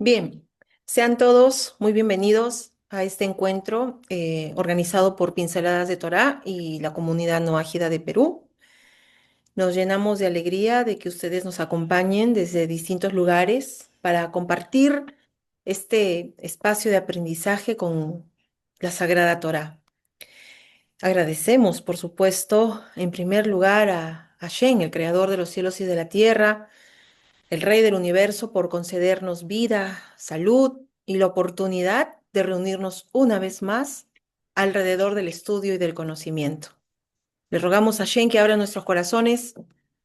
Bien, sean todos muy bienvenidos a este encuentro organizado por Pinceladas de Torá y la comunidad no ágida de Perú. Nos llenamos de alegría de que ustedes nos acompañen desde distintos lugares para compartir este espacio de aprendizaje con la Sagrada Torá. Agradecemos, por supuesto, en primer lugar a Hashem, el creador de los cielos y de la tierra, el Rey del Universo, por concedernos vida, salud y la oportunidad de reunirnos una vez más alrededor del estudio y del conocimiento. Le rogamos a Shen que abra nuestros corazones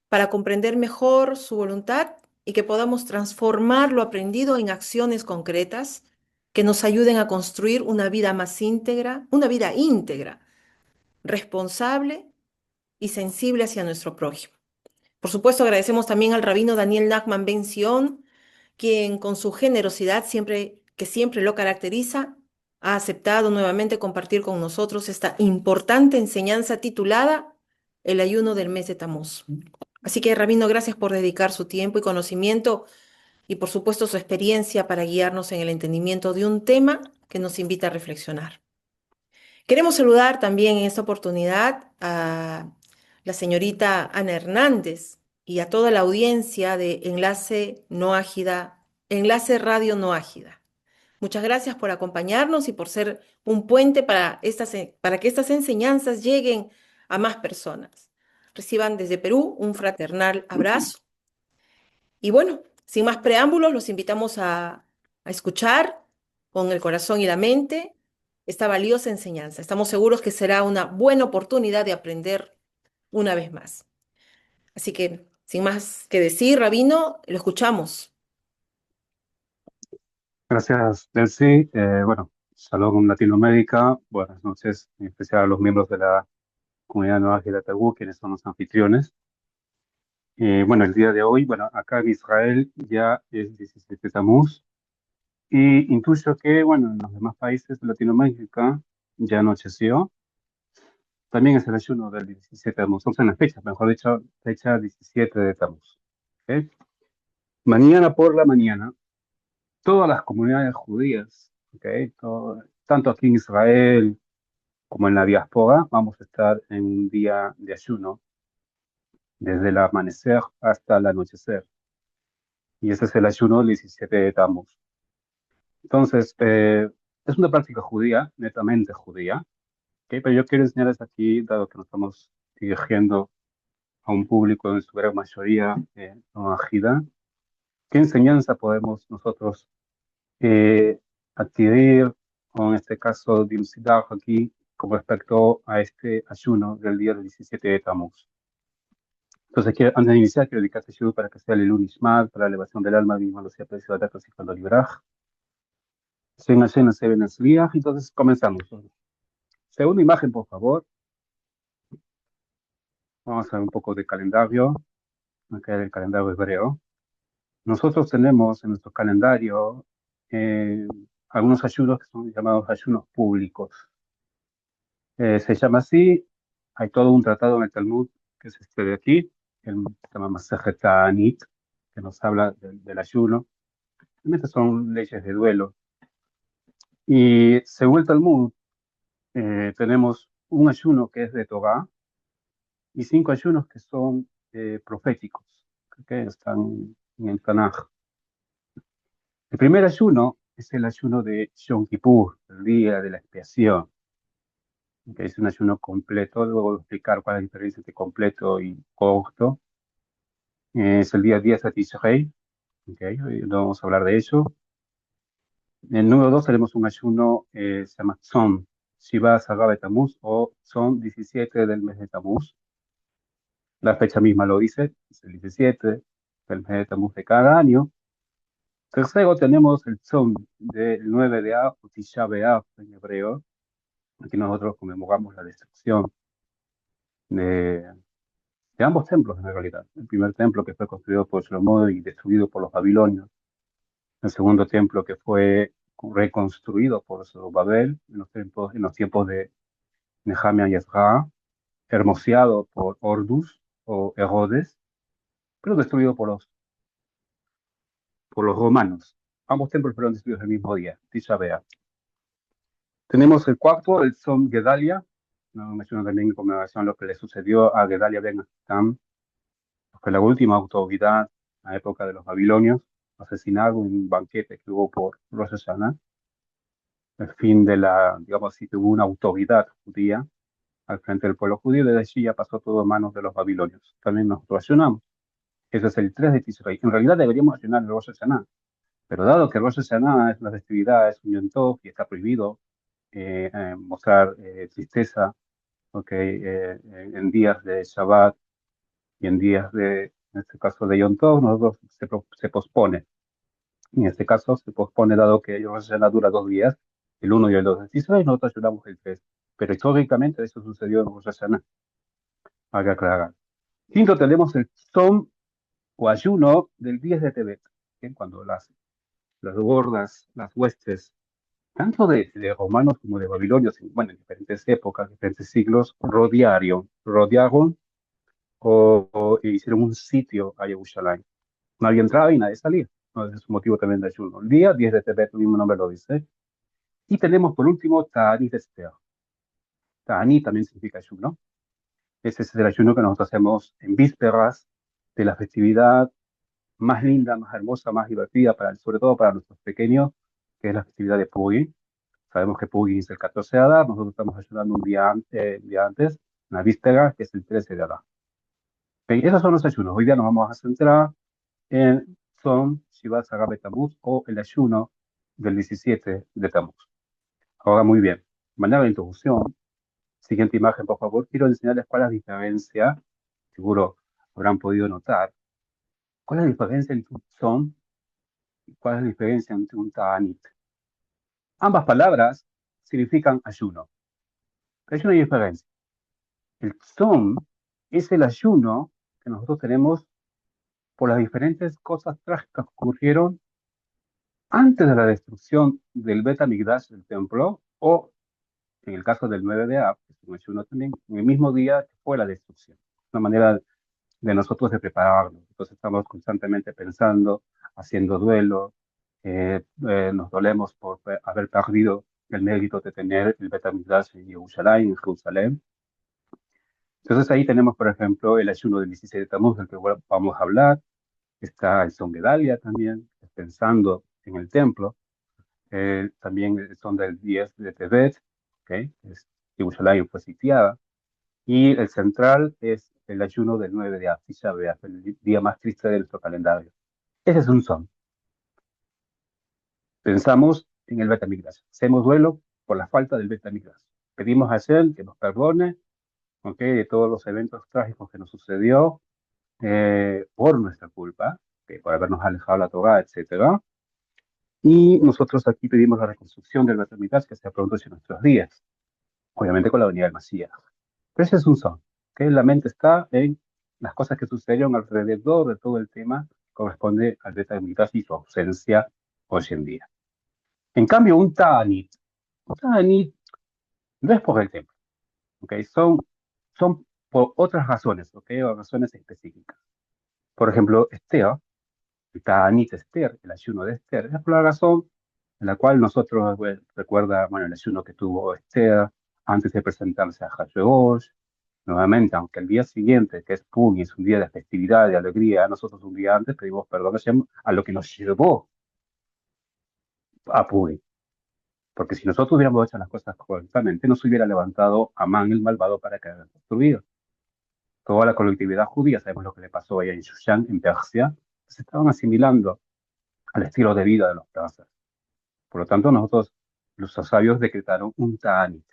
para comprender mejor su voluntad y que podamos transformar lo aprendido en acciones concretas que nos ayuden a construir una vida más íntegra, una vida íntegra, responsable y sensible hacia nuestro prójimo. Por supuesto, agradecemos también al rabino Daniel Nachman Ben Sion, quien con su generosidad que siempre lo caracteriza, ha aceptado nuevamente compartir con nosotros esta importante enseñanza titulada El ayuno del mes de Tamuz. Así que, rabino, gracias por dedicar su tiempo y conocimiento y, por supuesto, su experiencia para guiarnos en el entendimiento de un tema que nos invita a reflexionar. Queremos saludar también en esta oportunidad a la señorita Ana Hernández y a toda la audiencia de Enlace No Ágida, Enlace Radio No Ágida. Muchas gracias por acompañarnos y por ser un puente para que estas enseñanzas lleguen a más personas. Reciban desde Perú un fraternal abrazo. Y bueno, sin más preámbulos, los invitamos a escuchar con el corazón y la mente esta valiosa enseñanza. Estamos seguros que será una buena oportunidad de aprender una vez más. Así que, sin más que decir, Rabino, lo escuchamos. Gracias, Delcy. Bueno, Shalom Latinoamérica. Buenas noches, en especial a los miembros de la comunidad Nueva de Perú, quienes son los anfitriones. Bueno, el día de hoy, bueno, acá en Israel ya es 17 de Tamuz y intuyo que, bueno, en los demás países de Latinoamérica ya anocheció. También es el ayuno del 17 de Tamuz. Son en la fecha, mejor dicho, fecha 17 de Tamuz. ¿Ok? Mañana por la mañana, todas las comunidades judías, ¿ok? Tanto aquí en Israel como en la diáspora, vamos a estar en un día de ayuno, desde el amanecer hasta el anochecer. Y ese es el ayuno del 17 de Tammuz. Entonces, es una práctica judía, netamente judía, ¿ok? Pero yo quiero enseñarles aquí, dado que nos estamos dirigiendo a un público en su gran mayoría no ajida, ¿qué enseñanza podemos nosotros eh, adquirir, o en este caso dilucidar aquí, con respecto a este ayuno del día del 17 de Tammuz? Entonces, antes de iniciar, quiero dedicar este shiur para que sea el Ishmat, para la elevación del alma, mismo los aprecio de datos y cuando libraj. Se llena, se ven en entonces comenzamos. Segunda imagen, por favor. Vamos a ver un poco de calendario, acá el calendario hebreo. Nosotros tenemos en nuestro calendario eh, algunos ayunos que son llamados ayunos públicos. Se llama así, hay todo un tratado en el Talmud, que es este de aquí, que se llama Masejet Ta'anit, que nos habla del ayuno. Realmente son leyes de duelo. Y según el Talmud, tenemos un ayuno que es de Torah y 5 ayunos que son proféticos, que están en el Tanaj. El primer ayuno es el ayuno de Yom Kippur, el día de la expiación, que es un ayuno completo. Luego voy a explicar cuál es la diferencia entre completo y corto. Es el día 10 de Tishrei, hoy no vamos a hablar de eso. En el número 2 tenemos un ayuno, se llama Tzom, Shiva Saga de Tamuz, o Tzom 17 del mes de Tamuz. La fecha misma lo dice, es el 17 del mes de Tamuz de cada año. Tercero tenemos el Tzom del 9 de Av, o Tisha B'Av en hebreo. Aquí nosotros conmemoramos la destrucción de, de ambos templos en realidad. El primer templo que fue construido por Shlomo y destruido por los babilonios. El segundo templo que fue reconstruido por Zorobabel en los tiempos de Nehemia y Ezra, hermoseado por Ordus o Herodes, pero destruido por los romanos. Ambos templos fueron destruidos el mismo día, Tisha B'Av. Tenemos el cuarto, el Tzom Gedalia, no menciona también en conmemoración a lo que le sucedió a Gedalia ben Ahikam, que fue la última autoridad en la época de los babilonios, asesinado en un banquete que hubo por Rosh Hashanah. El fin de la, digamos así, que hubo una autoridad judía al frente del pueblo judío, desde allí ya pasó todo a manos de los babilonios. También nos relacionamos. Ese es el 3 de Tishrei. En realidad deberíamos accionar el Rosh Hashanah, pero dado que Rosh Hashanah es una festividad, es un Yom Tov y está prohibido mostrar tristeza, okay, en días de Shabbat y en días de, en este caso de Yom Tov, nosotros se pospone. En este caso se pospone dado que Rosh Hashanah dura 2 días, el 1 y el 2 de Tishrei, nosotros ayudamos el 3. Pero históricamente eso sucedió en Rosh Hashanah, hay que aclarar. Quinto, tenemos el Tzom o ayuno del 10 de Tebet, ¿sí? Cuando las gordas, las huestes, tanto de romanos como de babilonios, bueno, en diferentes épocas, diferentes siglos, rodearon o hicieron un sitio a Jerusalén. Nadie entraba y nadie salía. ¿No? Ese es un motivo también de ayuno. El día 10 de Tebet, el mismo nombre lo dice. Y tenemos por último Ta'anit Esther. Ta'anit también significa ayuno. Ese es el ayuno que nosotros hacemos en vísperas de la festividad más linda, más hermosa, más divertida, sobre todo para nuestros pequeños, que es la festividad de Purim. Sabemos que Purim es el 14 de Adar, nosotros estamos ayudando un día antes, en la víspera, que es el 13 de Adar. Ok, esos son los ayunos. Hoy día nos vamos a centrar en Tzom Shivat Sagar de Tammuz o el ayuno del 17 de Tammuz. Ahora, muy bien. De manera de introducción, siguiente imagen, por favor, quiero enseñarles cuál es la diferencia, seguro habrán podido notar, cuál es la diferencia entre un Tzom y cuál es la diferencia entre un Ta'anit. Ambas palabras significan ayuno, pero hay una diferencia. El Tzom es el ayuno que nosotros tenemos por las diferentes cosas trágicas que ocurrieron antes de la destrucción del Bet HaMikdash del templo, o en el caso del 9 de Av, que es un ayuno también, en el mismo día que fue la destrucción. Una manera de nosotros de prepararnos. Entonces estamos constantemente pensando, haciendo duelo, nos dolemos por haber perdido el mérito de tener el Bet HaMikdash en Jerusalén. Entonces ahí tenemos, por ejemplo, el ayuno del 16 de Tammuz, del que vamos a hablar. Está el son de Dalia también, pensando en el templo. También el son del 10 de Tebet, ¿okay? Jerusalén fue sitiada. Y el central es el ayuno del 9 de Av, Tisha B'Av, el día más triste de nuestro calendario. Ese es un son. Pensamos en el Bet HaMikdash. Hacemos duelo por la falta del Bet HaMikdash. Pedimos a Hashem que nos perdone, ¿okay? De todos los eventos trágicos que nos sucedió por nuestra culpa, por habernos alejado de la Torah, etcétera. Y nosotros aquí pedimos la reconstrucción del Bet HaMikdash que se pronto en nuestros días, obviamente con la venida del Mashiach. Pero ese es un son, que la mente está en las cosas que sucedieron alrededor de todo el tema que corresponde al Bet HaMikdash y su ausencia hoy en día. En cambio, un Ta'anit no es por el templo, ¿okay? Son por otras razones, ¿okay? O razones específicas. Por ejemplo, Esther, el Ta'anit Esther, el ayuno de Esther, es por la razón en la cual nosotros, bueno, recuerda, bueno, el ayuno que tuvo Esther antes de presentarse a Hashverosh. Nuevamente, aunque el día siguiente, que es Purim, es un día de festividad, de alegría, nosotros un día antes pedimos perdón a Hashem a lo que nos llevó a Purim. Porque si nosotros hubiéramos hecho las cosas correctamente, no se hubiera levantado Amán el malvado para que haga destruido. Toda la colectividad judía, sabemos lo que le pasó allá en Shushan, en Persia, se estaban asimilando al estilo de vida de los persas. Por lo tanto, nosotros, los sabios, decretaron un Ta'anit.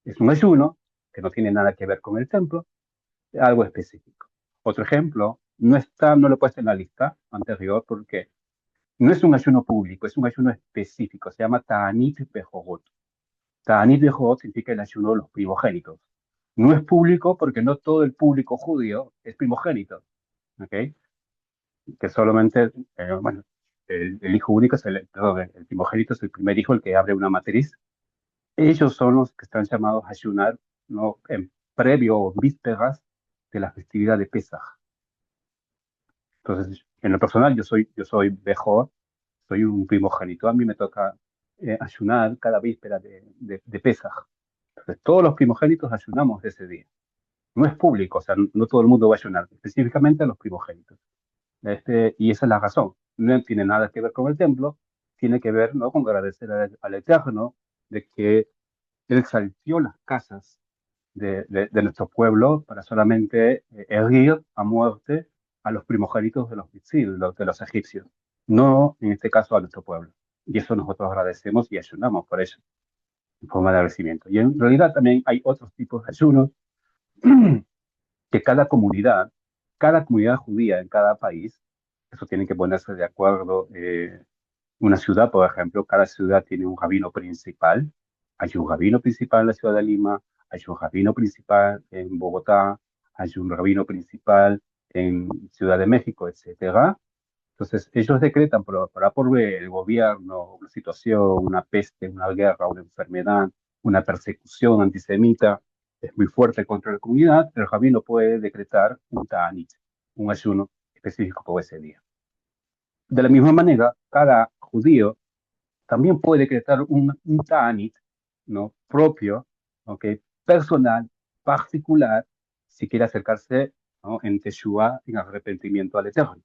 Es un ayuno que no tiene nada que ver con el templo, es algo específico. Otro ejemplo, no lo he puesto en la lista anterior porque no es un ayuno público, es un ayuno específico, se llama Ta'anit Behorot. Ta'anit Behorot significa el ayuno de los primogénitos. No es público porque no todo el público judío es primogénito, ¿ok? Que solamente, bueno, el hijo único perdón, el primogénito es el primer hijo, el que abre una matriz. Ellos son los que están llamados a ayunar, ¿no? En previo o vísperas de la festividad de Pesaj. Entonces, en lo personal, yo soy Bejor, soy un primogénito, a mí me toca ayunar cada víspera de Pesaj. Entonces, todos los primogénitos ayunamos ese día. No es público, o sea, no todo el mundo va a ayunar, específicamente a los primogénitos. Y esa es la razón. No tiene nada que ver con el templo, tiene que ver, ¿no?, con agradecer al Eterno de que Él saltió las casas de nuestro pueblo para solamente herir a muerte a los primogénitos de los mitzil, de los egipcios, no en este caso a nuestro pueblo. Y eso nosotros agradecemos y ayunamos por ello, en forma de agradecimiento. Y en realidad también hay otros tipos de ayunos que cada comunidad judía en cada país, eso tiene que ponerse de acuerdo. Una ciudad, por ejemplo, cada ciudad tiene un rabino principal. Hay un rabino principal en la ciudad de Lima, hay un rabino principal en Bogotá, hay un rabino principal en Ciudad de México, etcétera. Entonces, ellos decretan por ver el gobierno, una situación, una peste, una guerra, una enfermedad, una persecución antisemita es muy fuerte contra la comunidad, el rabino puede decretar un ta'anit, un ayuno específico por ese día. De la misma manera, cada judío también puede decretar un ta'anit, ¿no?, propio, ¿ok?, personal, particular, si quiere acercarse, ¿no?, en Teshuvah, en arrepentimiento al Eterno.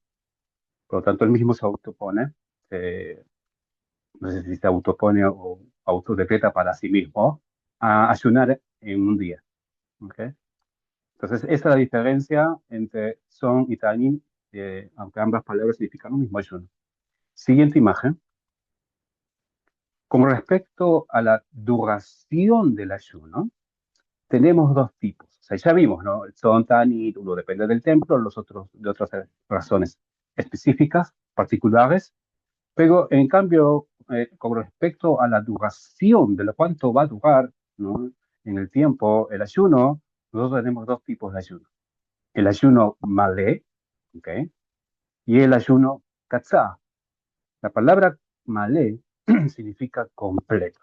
Por lo tanto, él mismo se autopone, eh, no sé si se autopone o autodecreta para sí mismo, a ayunar en un día. ¿Ok? Entonces, esa es la diferencia entre son y ta'anim, aunque ambas palabras significan lo mismo, ayuno. Siguiente imagen. Con respecto a la duración del ayuno, tenemos dos tipos. O sea, ya vimos, ¿no? El son, ta'anit, uno depende del templo, los otros de otras razones específicas, particulares. Pero en cambio, con respecto a la duración, de lo cuánto va a durar, ¿no?, en el tiempo el ayuno, nosotros tenemos dos tipos de ayuno. El ayuno malé, ¿ok?, y el ayuno katzá. La palabra malé significa completo.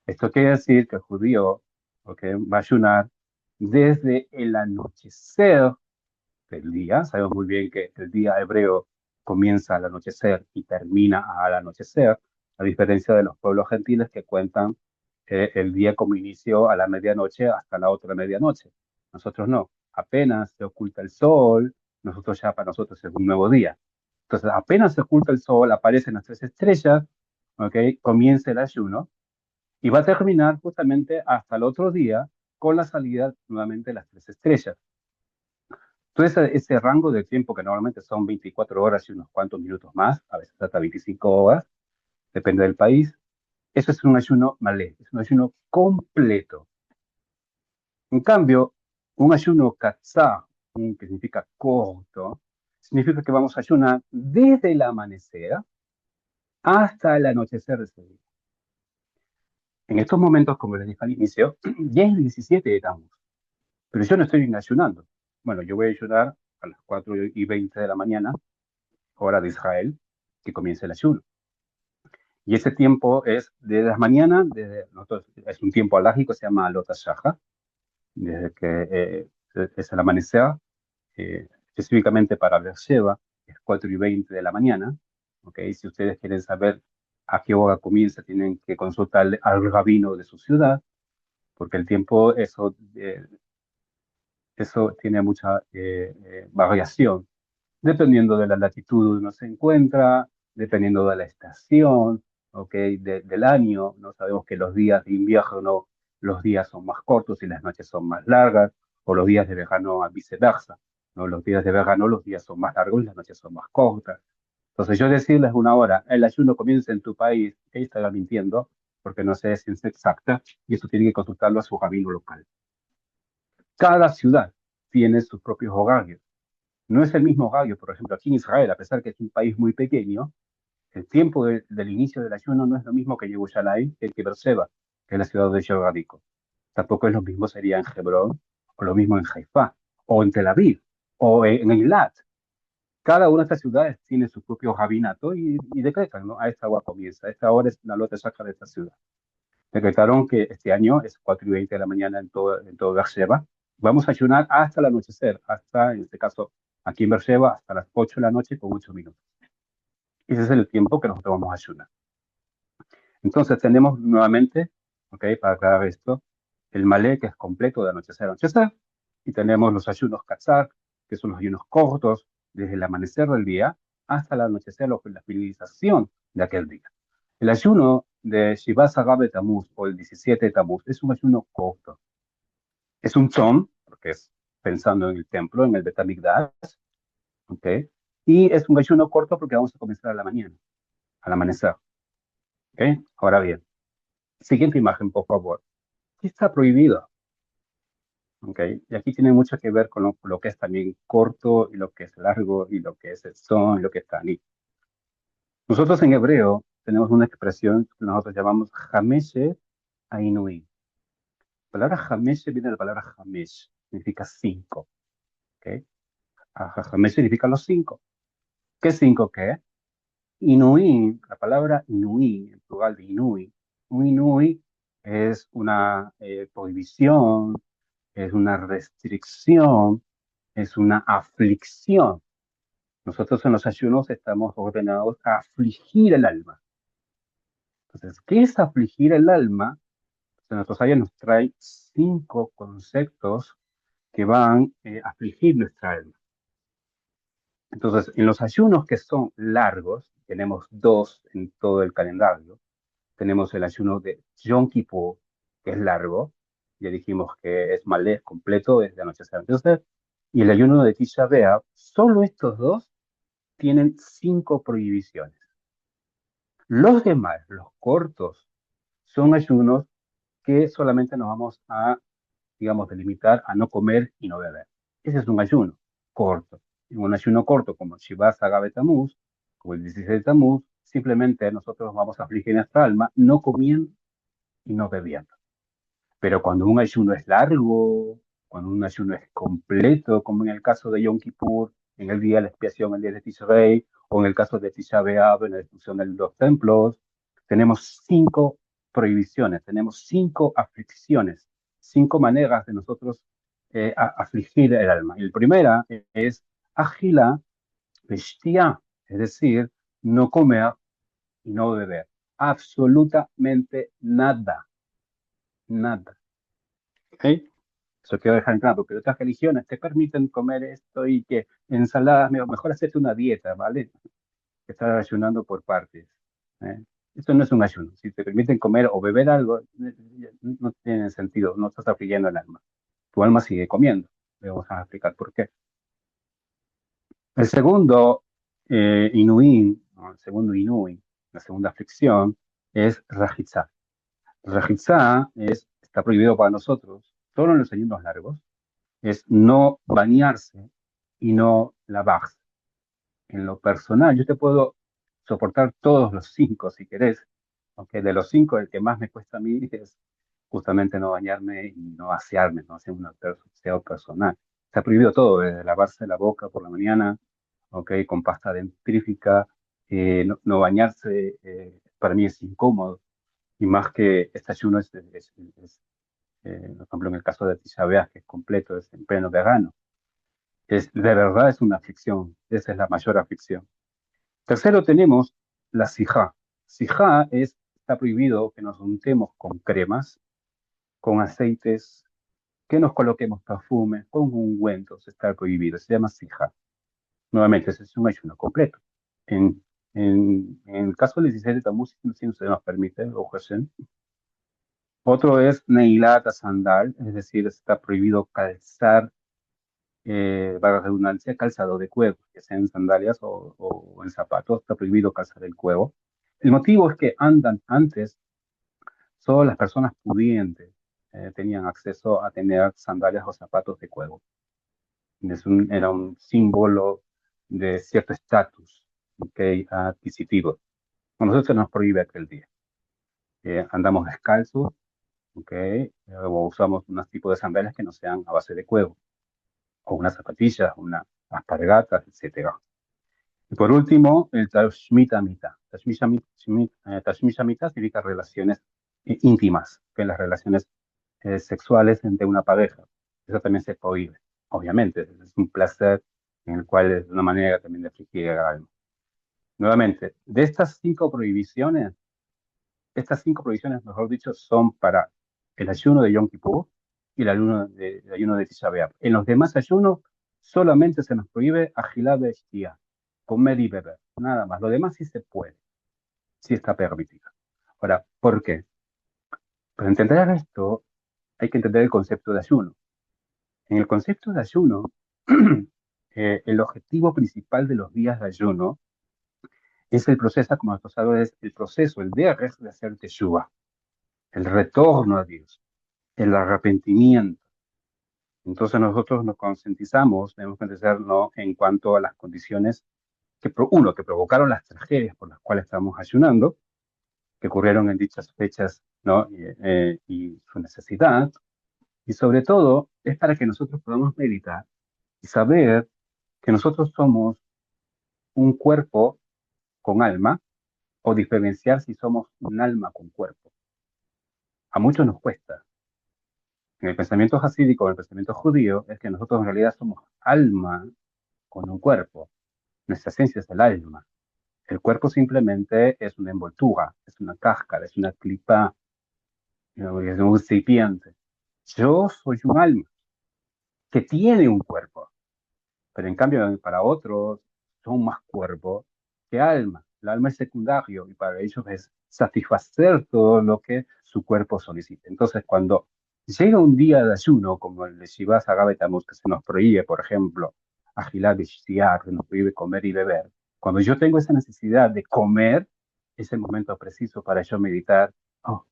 Esto quiere decir que el judío, ¿ok?, va a ayunar desde el anochecer del día. Sabemos muy bien que el día hebreo comienza al anochecer y termina al anochecer, a diferencia de los pueblos gentiles que cuentan el día como inicio a la medianoche hasta la otra medianoche. Nosotros no. Apenas se oculta el sol, para nosotros es un nuevo día. Entonces, apenas se oculta el sol, aparecen las tres estrellas, ¿ok?, comienza el ayuno y va a terminar justamente hasta el otro día con la salida nuevamente de las tres estrellas. Entonces, ese rango de tiempo que normalmente son 24 horas y unos cuantos minutos más, a veces hasta 25 horas, depende del país, eso es un ayuno malé, es un ayuno completo. En cambio, un ayuno katzá, que significa corto, significa que vamos a ayunar desde el amanecer hasta el anochecer de ese día. En estos momentos, como les dije al inicio, ya es 17 estamos, pero yo no estoy ayunando. Bueno, yo voy a ayunar a las 4:20 de la mañana, hora de Israel, que comience el ayuno. Y ese tiempo es de las mañanas, es un tiempo alágico, se llama Alot HaShachar, desde que es el amanecer, específicamente para Beersheba, es 4:20 de la mañana. ¿Okay? Si ustedes quieren saber a qué hora comienza, tienen que consultar al rabino de su ciudad, porque el tiempo, eso tiene mucha variación dependiendo de la latitud donde uno se encuentra, dependiendo de la estación, ¿okay?, del año. No sabemos que los días de invierno, los días son más cortos y las noches son más largas, o los días de verano viceversa, ¿no? Los días de verano, los días son más largos y las noches son más cortas. Entonces yo decirles una hora, el ayuno comienza en tu país, que estará mintiendo, porque no sé si es exacta, y eso tiene que consultarlo a su rabino local. Cada ciudad tiene sus propios horarios. No es el mismo horario, por ejemplo, aquí en Israel, a pesar que es un país muy pequeño, el tiempo del inicio del ayuno no es lo mismo que Jerusalén, que Beersheba, que es la ciudad de yo radico. Tampoco es lo mismo sería en Hebrón, o lo mismo en Haifa, o en Tel Aviv, o en Eilat. Cada una de estas ciudades tiene su propio rabinato y decretan, ¿no? A esta hora comienza, a esta hora es la lota sacra de esta ciudad. Decretaron que este año es 4:20 de la mañana en todo Beersheba. Vamos a ayunar hasta el anochecer, hasta, en este caso, aquí en Beersheba, hasta las 8 de la noche con 8 minutos. Ese es el tiempo que nosotros vamos a ayunar. Entonces tenemos nuevamente, ¿ok? Para aclarar esto, el malé que es completo de anochecer a anochecer, y tenemos los ayunos katzar, que son los ayunos cortos, desde el amanecer del día hasta el anochecer o la finalización de aquel día. El ayuno de Shiva Saga de Tamuz o el 17 de Tamuz es un ayuno corto. Es un tzom, porque es pensando en el templo, en el Betamigdash, ¿ok? Y es un ayuno corto porque vamos a comenzar a la mañana, al amanecer, ¿ok? Ahora bien, siguiente imagen, por favor. ¿Qué está prohibido? ¿Ok? Y aquí tiene mucho que ver con lo que es también corto y lo que es largo y lo que es el son y lo que es tanit. Nosotros en hebreo tenemos una expresión que nosotros llamamos Hameshet Ainui. La palabra Hameshet viene de la palabra Hamesh, significa cinco. ¿Ok? Hamesh significa los cinco. ¿Qué cinco qué? Inui, la palabra Inui, en plural de Inui, un Inui es una prohibición, es una restricción, es una aflicción. Nosotros en los ayunos estamos ordenados a afligir el alma. Entonces, ¿qué es afligir el alma? En nuestros ayunos nos trae cinco conceptos que van a afligir nuestra alma. Entonces, en los ayunos que son largos, tenemos dos en todo el calendario. Tenemos el ayuno de Yom Kippur, que es largo. Ya dijimos que es malé completo desde anochecer a anochecer. Y el ayuno de Tisha B'Av, solo estos dos tienen cinco prohibiciones. Los demás, los cortos, son ayunos que solamente nos vamos a, digamos, delimitar a no comer y no beber. Ese es un ayuno corto. En un ayuno corto como Shiva Saga Tamuz, como el 16 de Tamuz, simplemente nosotros vamos a afligir nuestra alma no comiendo y no bebiendo. Pero cuando un ayuno es largo, cuando un ayuno es completo, como en el caso de Yom Kippur, en el día de la expiación, el día de Tishrei, o en el caso de Tisha B'Av, en la destrucción de los templos, tenemos cinco prohibiciones, tenemos cinco aflicciones, cinco maneras de nosotros afligir el alma. Y la primera es agila veshtia, es decir, no comer y no beber. Absolutamente nada, nada. ¿Ok? Eso quiero dejar en claro, porque otras religiones te permiten comer esto y que ensaladas, mejor hacerte una dieta, ¿vale? Que estás ayunando por partes. ¿Eh? Esto no es un ayuno. Si te permiten comer o beber algo, no tiene sentido, no estás afligiendo el alma. Tu alma sigue comiendo. Le vamos a explicar por qué. El segundo Inuín, ¿no? El segundo Inui, la segunda aflicción, es Rajitza. Rajitza está prohibido para nosotros, solo en los ayunos largos, es no bañarse y no lavarse. En lo personal, yo te puedo soportar todos los cinco si querés, aunque de los cinco el que más me cuesta a mí es justamente no bañarme y no asearme, no hacer un aseo personal. Está prohibido todo, desde lavarse la boca por la mañana, ok, con pasta dentrífica, no bañarse, para mí es incómodo, y más que este ayuno por ejemplo, en el caso de Tisha B'Av, que es completo, es en pleno verano. De verdad es una aflicción, esa es la mayor aflicción. Tercero tenemos la sijá. Sijá está prohibido que nos untemos con cremas, con aceites, que nos coloquemos perfume, con ungüentos, está prohibido, se llama sijá. Nuevamente, ese es un ayuno completo. En, en el caso del 16 de Tamuz, si no se nos permite, o Hashem. Otro es Neilat Sandal, es decir, está prohibido calzar para redundancia, calzado de cuero, que sea en sandalias o en zapatos, está prohibido calzar el cuero. El motivo es que andan antes, solo las personas pudientes tenían acceso a tener sandalias o zapatos de cuero. Era un símbolo de cierto estatus, ¿ok? Adquisitivo. A nosotros se nos prohíbe aquel día. Andamos descalzos, ¿ok? O usamos unos tipos de sandalias que no sean a base de cuero, o unas zapatillas, unas alpargatas, etcétera. Y por último, el Tashmit Amita. Tashmit Amita significa relaciones íntimas, que las relaciones sexuales entre una pareja. Eso también se prohíbe. Obviamente, es un placer en el cual es una manera también de afligir al alma. Nuevamente, de estas cinco prohibiciones, mejor dicho, son para el ayuno de Yom Kippur y el ayuno de Tisha B'Av. En los demás ayunos solamente se nos prohíbe agilá be'eshtía, comer y beber, nada más. Lo demás sí se puede, sí está permitido. Ahora, ¿por qué? Para entender esto, hay que entender el concepto de ayuno. En el concepto de ayuno, el objetivo principal de los días de ayuno es el proceso, como hemos pasado, es el proceso, el de hacer teshuva, el retorno a Dios, el arrepentimiento. Entonces nosotros nos concientizamos, debemos concientizarnos en cuanto a las condiciones que provocaron las tragedias por las cuales estamos ayunando, que ocurrieron en dichas fechas, ¿no? Y su necesidad. Y sobre todo es para que nosotros podamos meditar y saber que nosotros somos un cuerpo con alma o diferenciar si somos un alma con cuerpo. A muchos nos cuesta. En el pensamiento hasídico, en el pensamiento judío, es que nosotros en realidad somos alma con un cuerpo. Nuestra esencia es el alma. El cuerpo simplemente es una envoltura, es una cáscara, es una clipa, ¿no? Es un recipiente. Yo soy un alma que tiene un cuerpo, pero en cambio para otros son más cuerpo que alma. El alma es secundario y para ellos es satisfacer todo lo que su cuerpo solicita. Entonces, cuando llega un día de ayuno, como el de Shiva Agabe Tammuz, que se nos prohíbe, por ejemplo, agilar, bishtiar, que nos prohíbe comer y beber, cuando yo tengo esa necesidad de comer, es el momento preciso para yo meditar, oh,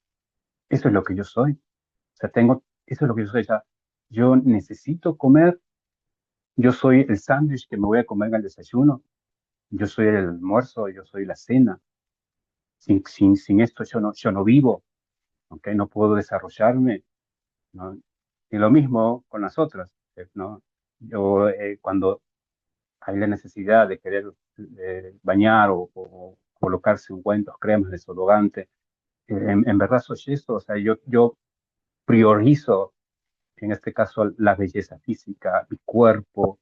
eso es lo que yo soy. O sea, eso es lo que yo soy. Ya, yo necesito comer, yo soy el sándwich que me voy a comer en el desayuno, yo soy el almuerzo, yo soy la cena. Sin esto yo no vivo, ¿ok? No puedo desarrollarme, ¿no? Y lo mismo con las otras, ¿no? Yo, cuando hay la necesidad de querer bañar o colocarse ungüentos, cremas, desodorante, en verdad soy eso, o sea, yo priorizo, en este caso, la belleza física, mi cuerpo,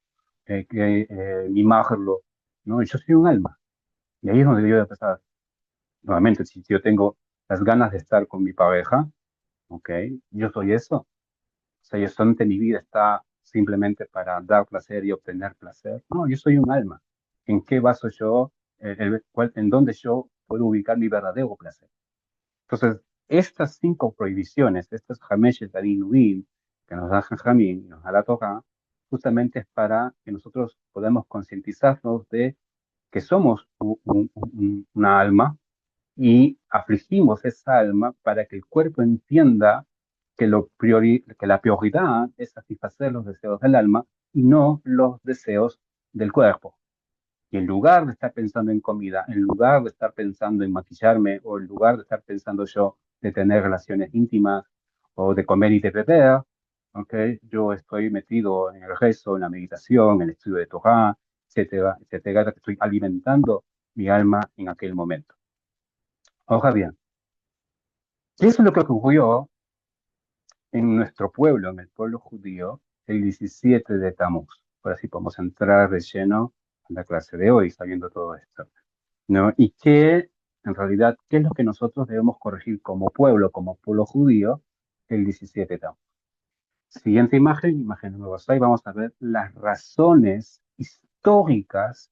mimarlo, ¿no? Yo soy un alma, y ahí es donde yo empezar. Nuevamente, si yo tengo las ganas de estar con mi pareja, ok, yo soy eso. O sea, yo solamente mi vida está simplemente para dar placer y obtener placer. No, yo soy un alma. ¿En qué baso yo, en dónde yo puedo ubicar mi verdadero placer? Entonces, estas cinco prohibiciones, estas Hamesh Inuim que nos da Jamín y nos da la Torah, justamente es para que nosotros podamos concientizarnos de que somos una alma y afligimos esa alma para que el cuerpo entienda que la prioridad es satisfacer los deseos del alma y no los deseos del cuerpo. Y en lugar de estar pensando en comida, en lugar de estar pensando en maquillarme, o en lugar de estar pensando yo de tener relaciones íntimas o de comer y de beber, ¿okay? Yo estoy metido en el rezo, en la meditación, en el estudio de Torah, etcétera, etcétera, que estoy alimentando mi alma en aquel momento. Ahora bien, ¿qué es lo que ocurrió en nuestro pueblo, en el pueblo judío, el 17 de Tamuz? Ahora sí podemos entrar de lleno en la clase de hoy, sabiendo todo esto, ¿no? Y qué, en realidad, qué es lo que nosotros debemos corregir como pueblo judío, el 17 de Tamuz. Siguiente imagen, imagen número 6, vamos a ver las razones históricas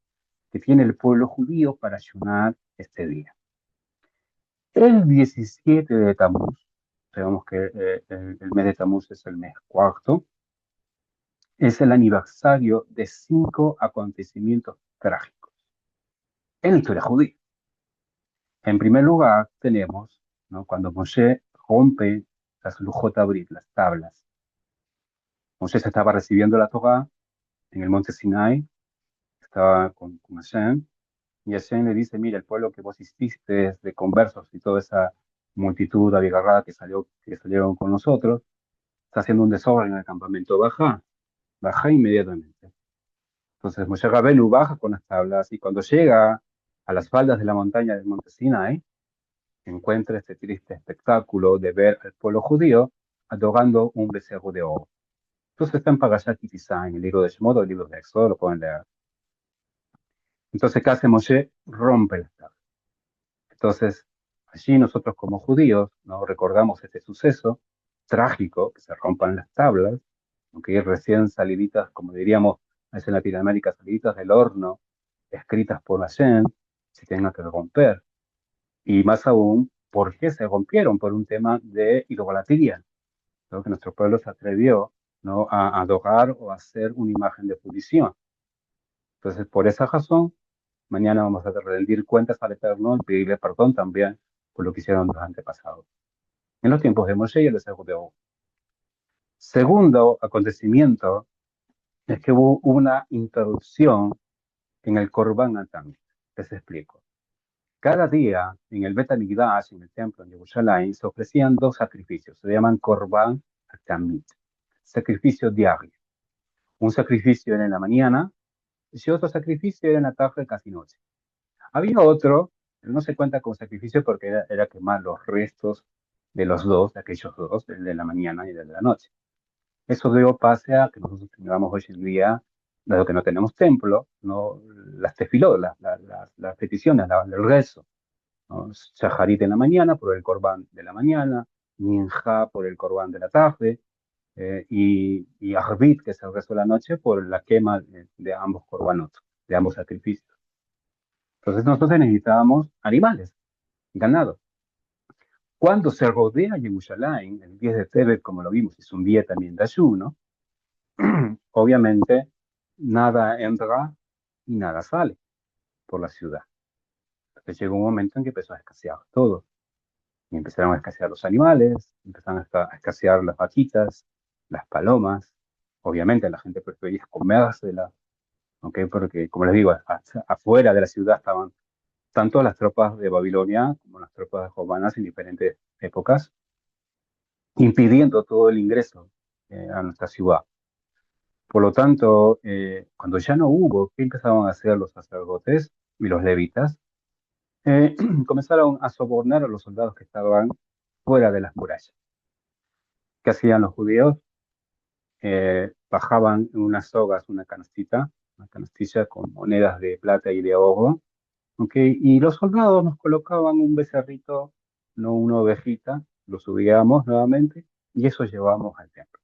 que tiene el pueblo judío para ayunar este día. El 17 de Tamuz, sabemos que el mes de Tamuz es el mes cuarto, es el aniversario de cinco acontecimientos trágicos en la historia judía. En primer lugar, tenemos, ¿no? Cuando Moshe rompe las Lujot Abrit, las tablas. Moshe se estaba recibiendo la Torá en el monte Sinai, estaba con Hashem, y Hashem le dice, mira, el pueblo que vos hiciste de conversos y toda esa multitud abigarrada que salieron con nosotros, está haciendo un desorden en el campamento, baja inmediatamente. Entonces Moshe Rabbeinu baja con las tablas y cuando llega a las faldas de la montaña del monte Sinai, encuentra este triste espectáculo de ver al pueblo judío adorando un becerro de oro. Entonces está en Parashat Kitizá, en el libro de Shemot o el libro de Éxodo, lo pueden leer. Entonces, ¿qué hace Moshe? Rompe las tablas. Entonces, allí nosotros como judíos, ¿no? Recordamos este suceso trágico, que se rompan las tablas, aunque recién saliditas, como diríamos en Latinoamérica, saliditas del horno, escritas por Hashem, se tengan que romper. Y más aún, ¿por qué se rompieron? Por un tema de idolatría, ¿no? Que nuestro pueblo se atrevió, ¿no? A adorar o a hacer una imagen de fundición. Entonces, por esa razón, mañana vamos a rendir cuentas al Eterno y pedirle perdón también por lo que hicieron los antepasados. En los tiempos de Moshe y el deseo de Esaú. Segundo acontecimiento es que hubo una interrupción en el Corban Atam. Les explico. Cada día en el Bet HaMikdash, en el templo en Jerusalén, se ofrecían dos sacrificios. Se llaman Corban Atamit. Sacrificio diario. Un sacrificio era en la mañana y otro sacrificio era en la tarde, casi noche. Había otro, pero no se cuenta como sacrificio porque era quemar los restos de los dos, de aquellos dos, el de la mañana y el de la noche. Eso dio pase a que nosotros tengamos hoy en día, dado que no tenemos templo, ¿no? Las tefilot, las peticiones, el rezo, ¿no? Shaharit en la mañana por el Corbán de la mañana, Minja por el Corbán de la tarde, y Arbit, que es el resto de la noche, por la quema de ambos Corbanot, de ambos sacrificios. Entonces nosotros necesitábamos animales, ganado. Cuando se rodea Jerusalén, el 10 de Tebet, como lo vimos, es un día también de ayuno, obviamente nada entra y nada sale por la ciudad. Entonces llegó un momento en que empezó a escasear todo. Y empezaron a escasear los animales, empezaron a escasear las vaquitas, las palomas. Obviamente la gente prefería comérselas, ¿ok? Porque, como les digo, afuera de la ciudad estaban tanto las tropas de Babilonia como las tropas romanas en diferentes épocas, impidiendo todo el ingreso a nuestra ciudad. Por lo tanto, cuando ya no hubo, ¿qué empezaron a hacer los sacerdotes y los levitas? Eh, Comenzaron a sobornar a los soldados que estaban fuera de las murallas. ¿Qué hacían los judíos? Bajaban en unas sogas una canastilla con monedas de plata y de oro, ¿ok? Y los soldados nos colocaban un becerrito, no una ovejita, lo subíamos nuevamente y eso llevábamos al templo.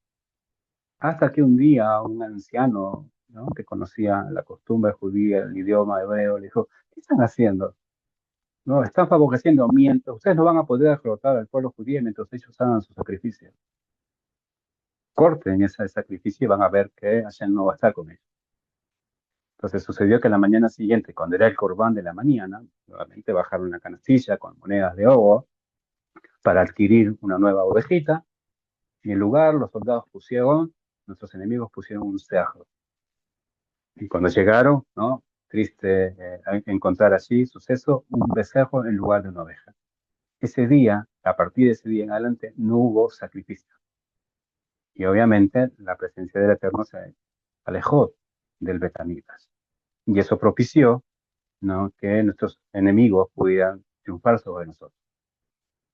Hasta que un día un anciano, ¿no? Que conocía la costumbre judía, el idioma hebreo, le dijo, ¿qué están haciendo? No, están favoreciendo mientras ustedes no van a poder derrotar al pueblo judío mientras ellos hagan su sacrificio. Corten ese sacrificio y van a ver que Hashem no va a estar con ellos. Entonces sucedió que la mañana siguiente, cuando era el Corbán de la mañana, nuevamente bajaron una canastilla con monedas de oro para adquirir una nueva ovejita. Y en lugar, los soldados pusieron, nuestros enemigos pusieron un cerdo. Y cuando llegaron, ¿no? Triste encontrar allí, suceso, un becerro en lugar de una oveja. Ese día, a partir de ese día en adelante, no hubo sacrificio. Y obviamente la presencia del Eterno se alejó del Betamitas. Y eso propició, ¿no? Que nuestros enemigos pudieran triunfar sobre nosotros.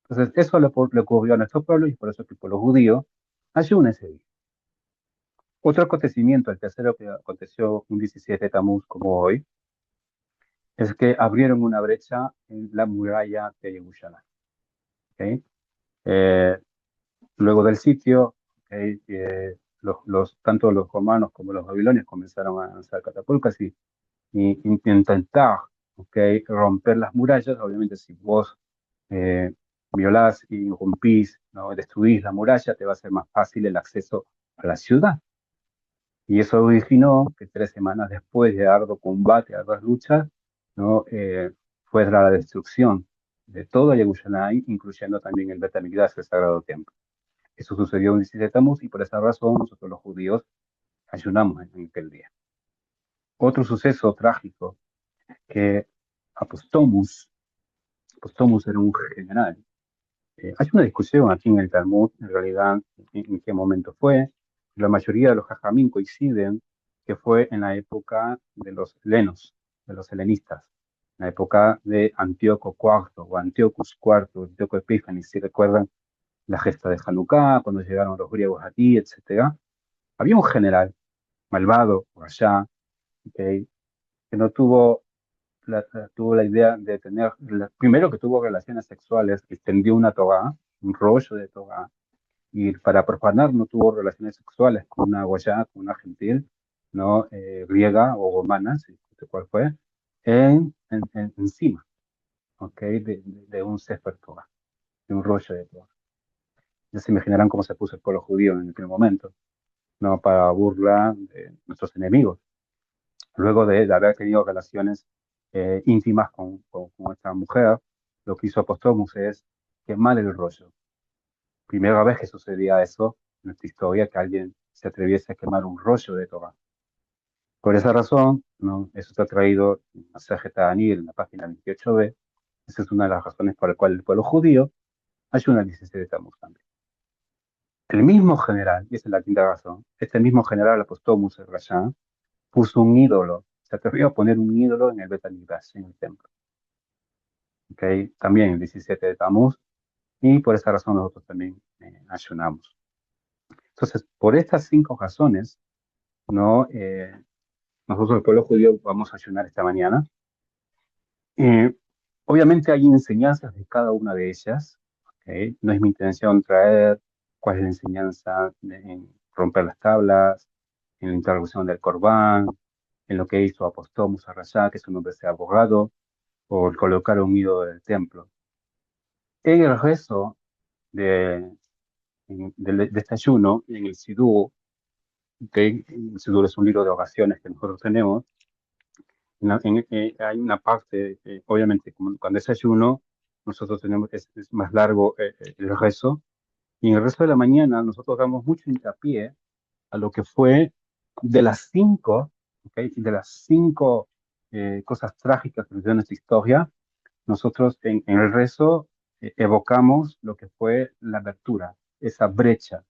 Entonces, eso le ocurrió a nuestro pueblo y por eso que el pueblo judío ayuna ese día. Otro acontecimiento, el tercero que aconteció un 17 de Tamuz como hoy, es que abrieron una brecha en la muralla de Jerusalén. ¿Ok? Eh, Luego del sitio, ¿ok? Tanto los romanos como los babilonios comenzaron a lanzar catapultas y intentar, ¿ok? Romper las murallas. Obviamente, si vos eh, violás y irrumpís, ¿no? Destruís la muralla, te va a ser más fácil el acceso a la ciudad. Y eso originó que 3 semanas después de arduo combate, arduas luchas, ¿no? Fue la destrucción de todo Jerusalén, incluyendo también el Bet HaMikdash, el Sagrado Templo. Eso sucedió en 17 de Tamuz y por esa razón nosotros los judíos ayunamos en aquel día. Otro suceso trágico que Apostomus, Apostomus era un general. Hay una discusión aquí en el Talmud, en realidad, en qué momento fue. La mayoría de los jajamín coinciden que fue en la época de los helenos, de los helenistas, en la época de Antíoco IV o Antiochus IV, Antíoco Epífanes, si recuerdan la gesta de Hanukkah, cuando llegaron los griegos aquí, etcétera. Había un general malvado por allá, ¿ok? Que no tuvo tuvo la idea de tener, primero que tuvo relaciones sexuales, extendió una toga, un rollo de toga, y para profanar no tuvo relaciones sexuales con una goya, con una gentil, ¿no? Griega o romana, si no sé cuál fue, encima, ¿ok? De un sefer Torah, de un rollo de Torah. Ya se imaginarán cómo se puso el pueblo judío en aquel momento, ¿no? Para burla de nuestros enemigos. Luego de haber tenido relaciones íntimas con esta mujer, lo que hizo Apostomus es quemar el rollo. Primera vez que sucedía eso en nuestra historia, que alguien se atreviese a quemar un rollo de Torah. Por esa razón, ¿no? Eso está traído en Masaje Ta'anit, en la página 28b. Esa es una de las razones por las cuales el pueblo judío ayuna el 16 de Tammuz también. El mismo general, y esa es la quinta razón, este mismo general Apostomus el Rasha, puso un ídolo, se atrevió a poner un ídolo en el Bet HaMikdash, en el templo. ¿Okay? También el 17 de Tammuz, y por esa razón nosotros también ayunamos. Entonces, por estas cinco razones, ¿no? Nosotros, el pueblo judío, vamos a ayunar esta mañana. Eh, Obviamente hay enseñanzas de cada una de ellas. ¿Ok? No es mi intención traer cuál es la enseñanza en romper las tablas, en la introducción del Corbán, en lo que hizo Apostol Musa Rasha, que es un hombre abogado, o el colocar un ídolo del templo. En el rezo de este ayuno, en el Siddur, ¿okay? El Siddur es un libro de oraciones que nosotros tenemos. Hay una parte, obviamente, cuando es ayuno, nosotros tenemos, es más largo el rezo, y en el resto de la mañana nosotros damos mucho hincapié a lo que fue de las cinco, ¿okay? De las cinco cosas trágicas que sucedieron en nuestra historia. Nosotros en el rezo evocamos lo que fue la abertura, esa brecha,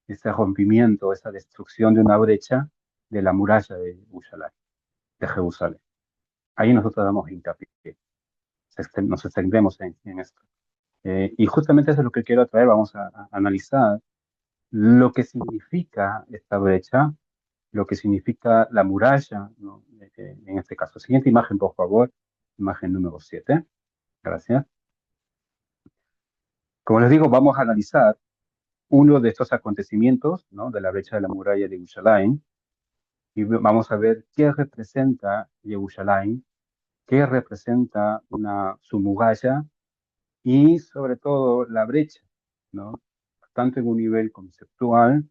ese rompimiento, esa destrucción de una brecha de la muralla de Jerusalén. Ahí nosotros damos hincapié, nos extendemos en esto. Y justamente eso es lo que quiero traer, vamos a analizar lo que significa esta brecha, lo que significa la muralla, ¿no? En este caso. Siguiente imagen, por favor, imagen número 7. Gracias. Como les digo, vamos a analizar uno de estos acontecimientos, ¿no? De la brecha de la muralla de Yerushalayim, y vamos a ver qué representa Yerushalayim, qué representa su muralla y sobre todo la brecha, ¿no? Tanto en un nivel conceptual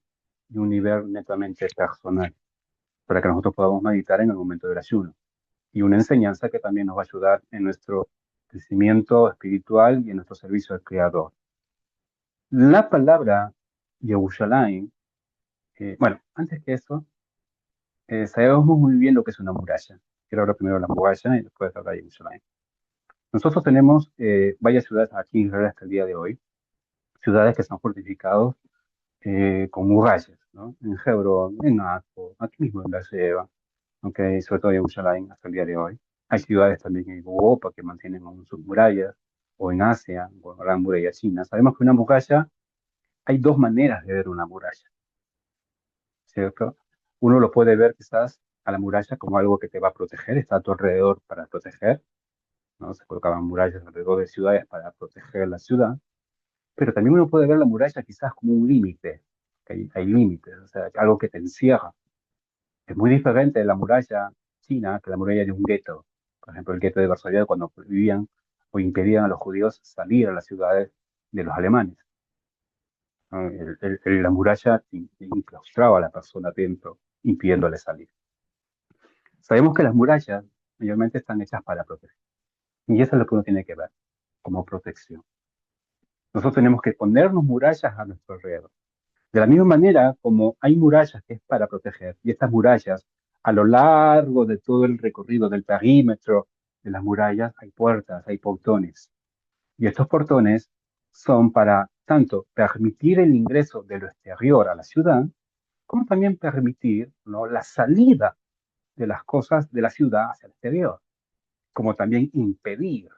y un nivel netamente personal, para que nosotros podamos meditar en el momento del ayuno. Y una enseñanza que también nos va a ayudar en nuestro crecimiento espiritual y en nuestro servicio al Creador. La palabra Yerushalayim, bueno, antes que eso, sabemos muy bien lo que es una muralla. Quiero hablar primero de la muralla y después hablar de Yerushalayim. Nosotros tenemos varias ciudades aquí en Israel hasta el día de hoy, ciudades que están fortificadas con murallas, ¿no? En Hebrón, en Akko, aquí mismo en Beersheba, okay, sobre todo en Jerusalén hasta el día de hoy. Hay ciudades también en Europa que mantienen aún sus murallas, o en Asia, o la gran muralla china. Sabemos que una muralla, hay dos maneras de ver una muralla, ¿cierto? Uno lo puede ver quizás a la muralla como algo que te va a proteger, está a tu alrededor para proteger, ¿no? Se colocaban murallas alrededor de ciudades para proteger la ciudad, pero también uno puede ver la muralla quizás como un límite, que hay límites, o sea, algo que te encierra. Es muy diferente de la muralla china que la muralla de un gueto. Por ejemplo, el gueto de Varsovia cuando prohibían o impedían a los judíos salir a las ciudades de los alemanes, ¿no? La muralla enclaustraba a la persona dentro, impidiéndole salir. Sabemos que las murallas mayormente están hechas para proteger. Y eso es lo que uno tiene que ver como protección. Nosotros tenemos que ponernos murallas a nuestro alrededor. De la misma manera como hay murallas que es para proteger, y estas murallas, a lo largo de todo el recorrido del perímetro de las murallas, hay puertas, hay portones. Y estos portones son para tanto permitir el ingreso de lo exterior a la ciudad, como también permitir, ¿no? La salida de las cosas de la ciudad hacia el exterior, como también impedir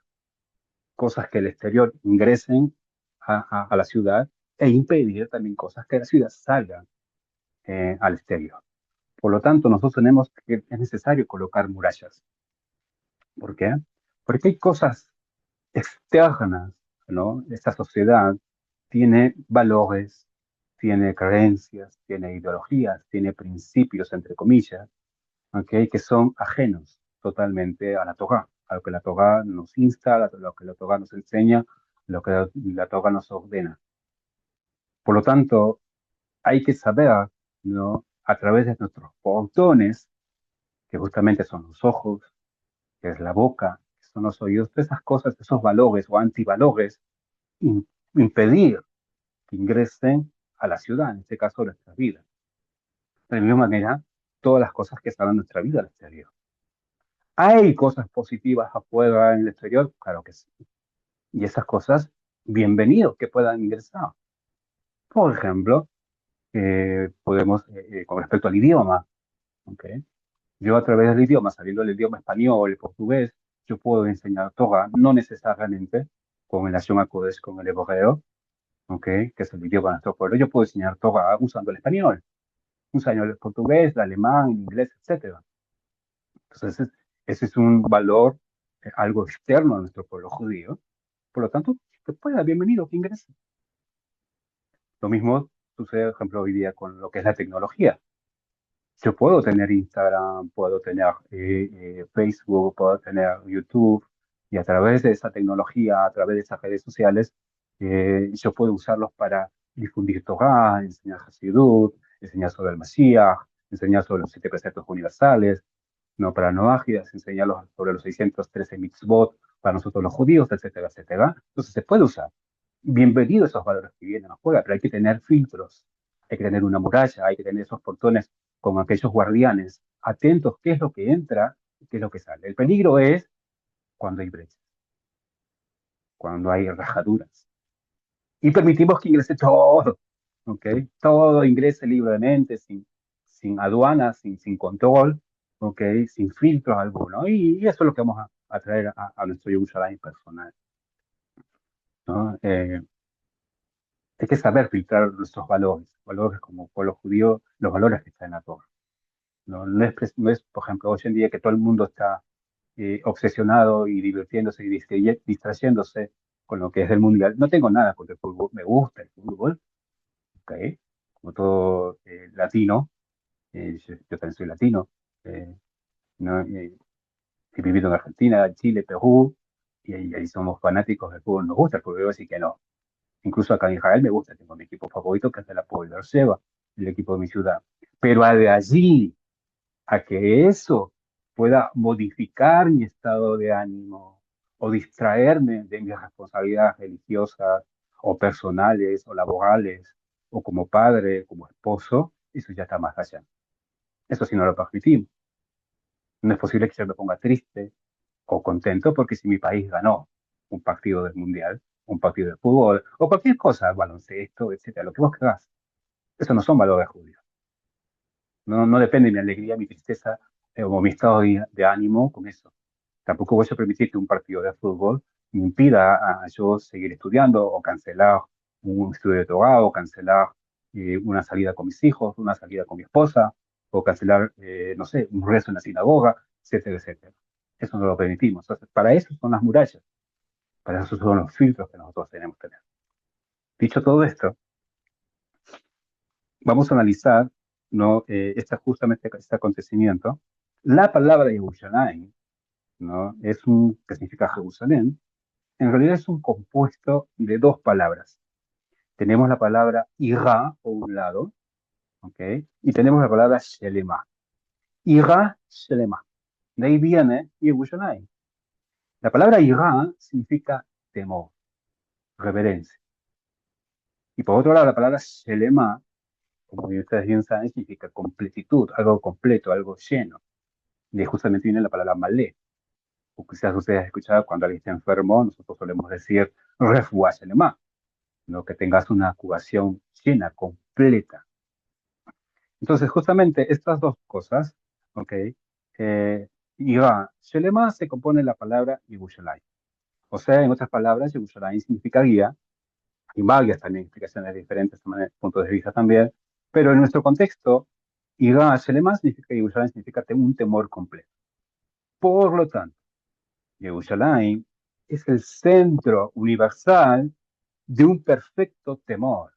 cosas que el exterior ingresen a la ciudad e impedir también cosas que de la ciudad salgan al exterior. Por lo tanto, nosotros tenemos que es necesario colocar murallas. ¿Por qué? Porque hay cosas externas, ¿no? Esta sociedad tiene valores, tiene creencias, tiene ideologías, tiene principios, entre comillas, ¿ok? Que son ajenos totalmente a la Torá, a lo que la Torá nos insta, a lo que la Torá nos enseña, lo que la Torá nos ordena. Por lo tanto, hay que saber, ¿no? A través de nuestros portones, que justamente son los ojos, que es la boca, que son los oídos, todas esas cosas, esos valores o antivalores, impedir que ingresen a la ciudad, en este caso a nuestra vida. De la misma manera, todas las cosas que están en nuestra vida al exterior. ¿Hay cosas positivas afuera en el exterior? Claro que sí. Y esas cosas, bienvenidos que puedan ingresar. Por ejemplo, con respecto al idioma, ¿ok? Yo a través del idioma, sabiendo el idioma español, el portugués, yo puedo enseñar Torah, no necesariamente con relación a Kodesh, con el hebreo, ¿ok? Que es el idioma de nuestro pueblo. Yo puedo enseñar Torah usando el español, usando el portugués, el alemán, el inglés, etcétera. Entonces, ese es un valor, algo externo a nuestro pueblo judío. Por lo tanto, que pueda, bienvenido, que ingrese. Lo mismo sucede, por ejemplo, hoy día con lo que es la tecnología. Yo puedo tener Instagram, puedo tener Facebook, puedo tener YouTube, y a través de esa tecnología, a través de esas redes sociales, yo puedo usarlos para difundir Torah, enseñar Hasidut, enseñar sobre el Mashiach, enseñar sobre los 7 preceptos universales, no para noágidas, enseñarlos sobre los 613 mitzvot para nosotros los judíos, etcétera, etcétera. Entonces se puede usar. Bienvenidos esos valores que vienen afuera, pero hay que tener filtros, hay que tener una muralla, hay que tener esos portones con aquellos guardianes, atentos qué es lo que entra y qué es lo que sale. El peligro es cuando hay brechas, cuando hay rajaduras. Y permitimos que ingrese todo, ¿ok? Todo ingrese libremente, sin aduanas, sin control, ¿ok? Sin filtros alguno. Y eso es lo que vamos a traer a nuestro Yerushalayim personal, ¿no? Hay que saber filtrar nuestros valores, valores como pueblo judío, los valores que están en la Torah. No, no es, por ejemplo, hoy en día que todo el mundo está obsesionado y divirtiéndose y distrayéndose con lo que es el mundial. No tengo nada contra el fútbol, me gusta el fútbol, ¿ok? Como todo latino, yo también soy latino, eh, ¿no? He vivido en Argentina, Chile, Perú, y ahí somos fanáticos del fútbol, nos gusta el fútbol, así que no. Incluso acá en Israel me gusta, tengo mi equipo favorito que es el Hapoel Beersheba, el equipo de mi ciudad. Pero de allí a que eso pueda modificar mi estado de ánimo o distraerme de mis responsabilidades religiosas o personales o laborales o como padre, como esposo, eso ya está más allá. Eso sí no lo permitimos. No es posible que yo me ponga triste o contento porque si mi país ganó un partido del mundial, un partido de fútbol o cualquier cosa, baloncesto, etcétera, lo que vos querás. Eso no son valores judíos. No, no depende mi alegría, mi tristeza o mi estado de ánimo con eso. Tampoco voy a permitir que un partido de fútbol me impida a yo seguir estudiando o cancelar un estudio de Torah o cancelar una salida con mis hijos, una salida con mi esposa o cancelar, no sé, un rezo en la sinagoga, etcétera, etcétera. Eso no lo permitimos. Entonces, para eso son las murallas, para eso son los filtros que nosotros tenemos que tener. Dicho todo esto, vamos a analizar, ¿no? Justamente este acontecimiento. La palabra Yerushalayim, ¿no? Que significa Jerusalén, en realidad es un compuesto de dos palabras. Tenemos la palabra Ira por un lado, ¿ok? Y tenemos la palabra Shelema. Ira, Shelema. De ahí viene Yerushalayim. La palabra Ira significa temor, reverencia. Y por otro lado, la palabra Shelema, como ustedes bien saben, significa completitud, algo completo, algo lleno. De justamente viene la palabra malé. O quizás ustedes han escuchado cuando alguien está enfermo, nosotros solemos decir refuah shelema, ¿no? Que tengas una curación llena, completa. Entonces, justamente estas dos cosas, ¿ok? Ira, shelema se compone de la palabra Yerushalayim. O sea, en otras palabras, Yerushalayim significa guía, y varias también explicaciones diferentes, puntos de vista también, pero en nuestro contexto, Ira, shelema significa Yerushalayim, significa un temor completo. Por lo tanto, Jerusalén es el centro universal de un perfecto temor,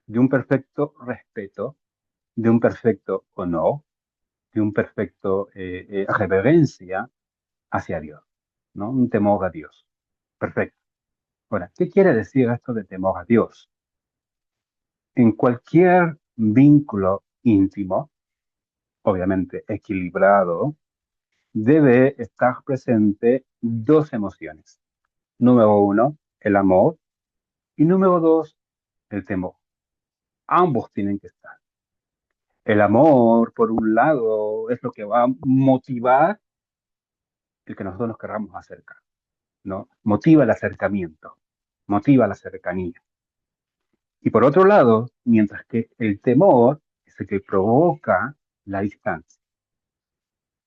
de un perfecto respeto, de un perfecto honor, de un perfecto reverencia hacia Dios, ¿no? Un temor a Dios. Perfecto. Ahora, ¿qué quiere decir esto de temor a Dios? En cualquier vínculo íntimo, obviamente equilibrado, debe estar presente dos emociones. Número uno, el amor, y número dos, el temor. Ambos tienen que estar. El amor, por un lado, es lo que va a motivar el que nosotros nos queramos acercar, ¿no? Motiva el acercamiento, motiva la cercanía. Y por otro lado, mientras que el temor es el que provoca la distancia.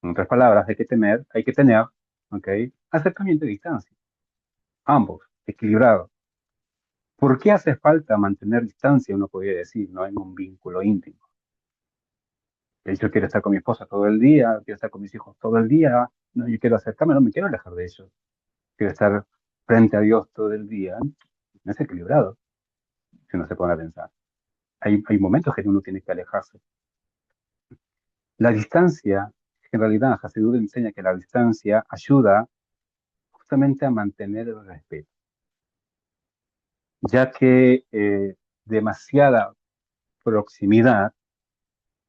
En otras palabras, hay que tener, ¿ok? Acercamiento y distancia. Ambos, equilibrados. ¿Por qué hace falta mantener distancia? Uno podría decir, ¿no? En un vínculo íntimo. Yo quiero estar con mi esposa todo el día, quiero estar con mis hijos todo el día, no, yo quiero acercarme, no me quiero alejar de ellos. Quiero estar frente a Dios todo el día. No es equilibrado, si uno se pone a pensar. Hay momentos que uno tiene que alejarse. La distancia, en realidad, Hasidut enseña que la distancia ayuda justamente a mantener el respeto, ya que demasiada proximidad,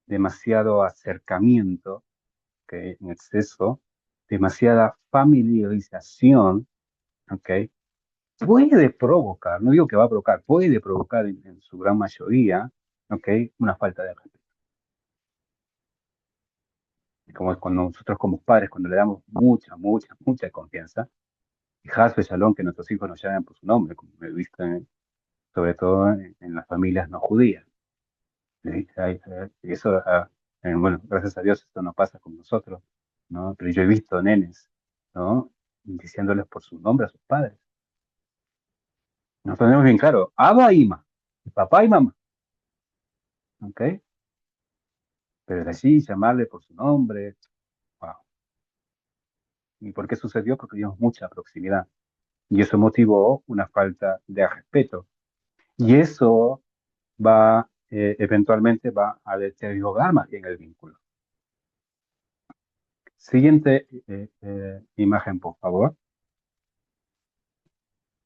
demasiado acercamiento, ¿ok? En exceso, demasiada familiarización, ¿ok? Puede provocar, no digo que va a provocar, puede provocar en su gran mayoría, ¿ok? Una falta de respeto. Como cuando nosotros como padres, cuando le damos mucha confianza, y Hasbe Shalom, que nuestros hijos nos llamen por su nombre, como he visto sobre todo en las familias no judías. ¿Sí? Y eso, bueno, gracias a Dios esto no pasa con nosotros, ¿no? Pero yo he visto nenes, ¿no? Diciéndoles por su nombre a sus padres. Nos tenemos bien claro, Abba y Ima, papá y mamá, ¿ok? Pero de allí llamarle por su nombre, wow. ¿Y por qué sucedió? Porque teníamos mucha proximidad. Y eso motivó una falta de respeto. Y eso eventualmente va a deteriorar más bien el vínculo. Siguiente imagen, por favor.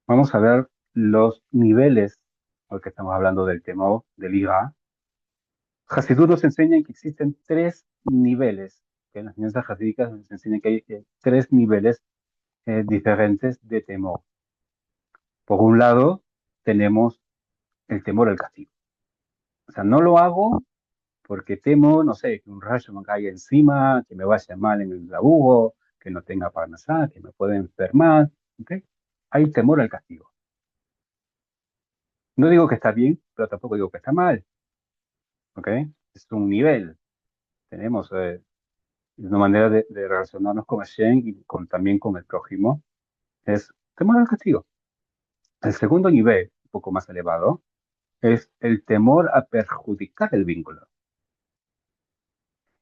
Vamos a ver los niveles, porque estamos hablando del temor, del ira. Hasidut nos enseña que existen tres niveles, que en las enseñanzas hasídicas nos enseñan que hay tres niveles diferentes de temor. Por un lado, tenemos el temor al castigo. O sea, no lo hago porque temo, no sé, que un rayo me caiga encima, que me vaya mal en el laburo, que no tenga parnasá, que me pueda enfermar. ¿Ok? Hay temor al castigo. No digo que está bien, pero tampoco digo que está mal. ¿Ok? Es un nivel. Tenemos una manera de relacionarnos con Hashem y también con el prójimo. Es temor al castigo. El segundo nivel, un poco más elevado, es el temor a perjudicar el vínculo.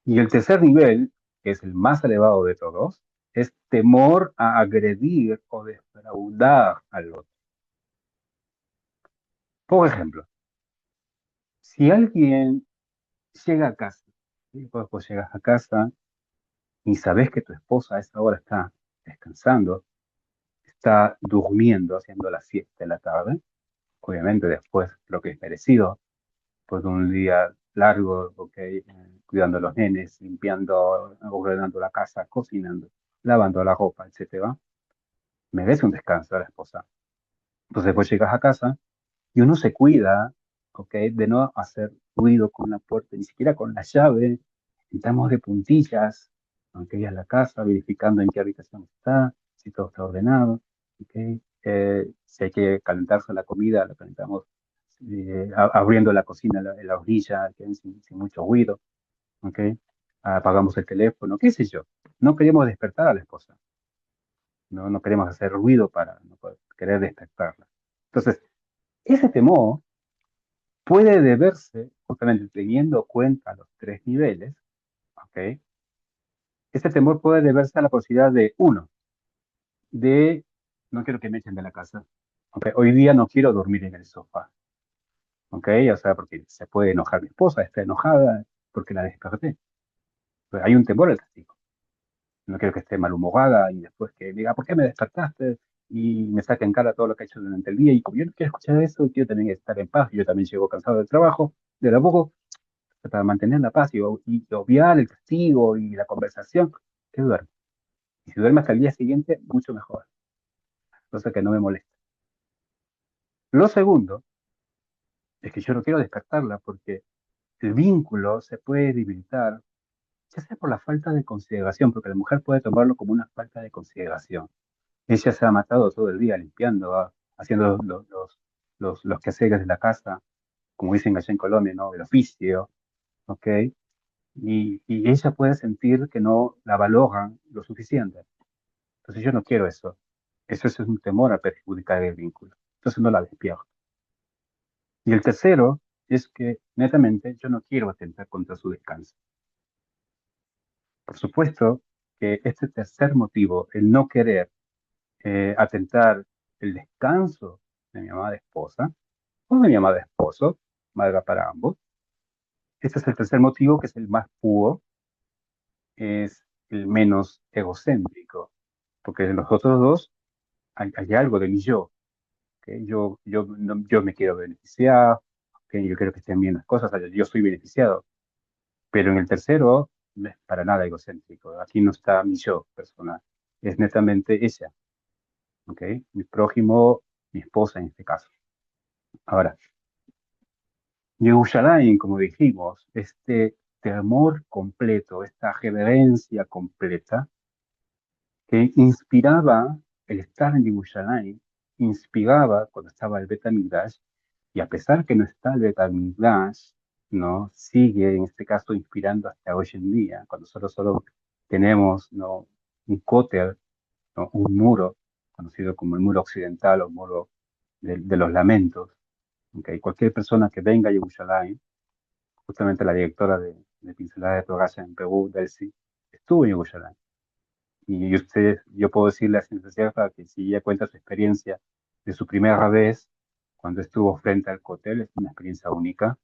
Y el tercer nivel, que es el más elevado de todos, es temor a agredir o defraudar al otro. Por ejemplo, si alguien llega a casa, ¿sí? Pues llegas a casa y sabes que tu esposa a esa hora está descansando, está durmiendo, haciendo la siesta de la tarde, obviamente después lo que es merecido, pues de un día largo, okay, cuidando a los nenes, limpiando, ordenando la casa, cocinando, lavando la ropa, etcétera, merece un descanso a la esposa. Entonces después llegas a casa y uno se cuida, okay, de no hacer ruido con la puerta, ni siquiera con la llave. Entramos de puntillas, aunque a la casa, verificando en qué habitación está, si todo está ordenado, okay. Si hay que calentarse la comida, la calentamos abriendo la cocina en la orilla, que sin mucho ruido, okay. Apagamos el teléfono, qué sé yo. No queremos despertar a la esposa. No queremos hacer ruido para no querer despertarla. Entonces, ese temor puede deberse, justamente teniendo en cuenta los tres niveles, ¿ok? Ese temor puede deberse a la posibilidad de, uno, de no quiero que me echen de la casa. ¿Ok? Hoy día no quiero dormir en el sofá. ¿Ok? O sea, porque se puede enojar mi esposa, está enojada porque la desperté. Pero hay un temor al castigo. No quiero que esté malhumorada y después que diga, ¿por qué me despertaste? Y me saque en cara todo lo que ha hecho durante el día. Y como yo no quiero escuchar eso, quiero también estar en paz. Yo también llego cansado del trabajo, de la poco, para mantener la paz y obviar el castigo y la conversación, que duerme. Y si duerme hasta el día siguiente, mucho mejor. Cosa que no me molesta. Lo segundo es que yo no quiero despertarla porque el vínculo se puede debilitar, ya sea por la falta de consideración, porque la mujer puede tomarlo como una falta de consideración. Ella se ha matado todo el día limpiando, haciendo los quehaceres de la casa, como dicen allá en Colombia, ¿no? El oficio, ¿ok? Y ella puede sentir que no la valoran lo suficiente. Entonces yo no quiero eso. Eso es un temor a perjudicar el vínculo. Entonces no la despierto. Y el tercero es que netamente yo no quiero atentar contra su descanso. Por supuesto que este tercer motivo, el no querer atentar el descanso de mi amada esposa o de mi amada esposo, valga para ambos, este es el tercer motivo que es el más puro, es el menos egocéntrico, porque en los otros dos hay algo de mi yo, ¿ok? Yo me quiero beneficiar, ¿ok? Yo quiero que estén bien las cosas, yo soy beneficiado. Pero en el tercero, no es para nada egocéntrico. Aquí no está mi yo personal. Es netamente ella, ¿ok? Mi prójimo, mi esposa en este caso. Ahora, Yerushalayim, como dijimos, este temor completo, esta reverencia completa que inspiraba el estar en Yerushalayim, inspiraba cuando estaba el Bet HaMikdash, y a pesar que no está el Bet HaMikdash, ¿no? Sigue en este caso inspirando hasta hoy en día, cuando solo tenemos, ¿no? Un cótel, ¿no? Un muro, conocido como el muro occidental o muro de los lamentos. ¿Ok? Cualquier persona que venga a Yerushalayim, justamente la directora de Pinceladas de Torah en Perú, Delcy, estuvo en Yerushalayim. Y yo puedo decirle a ciencia cierta que si ella cuenta su experiencia de su primera vez cuando estuvo frente al cótel, es una experiencia única.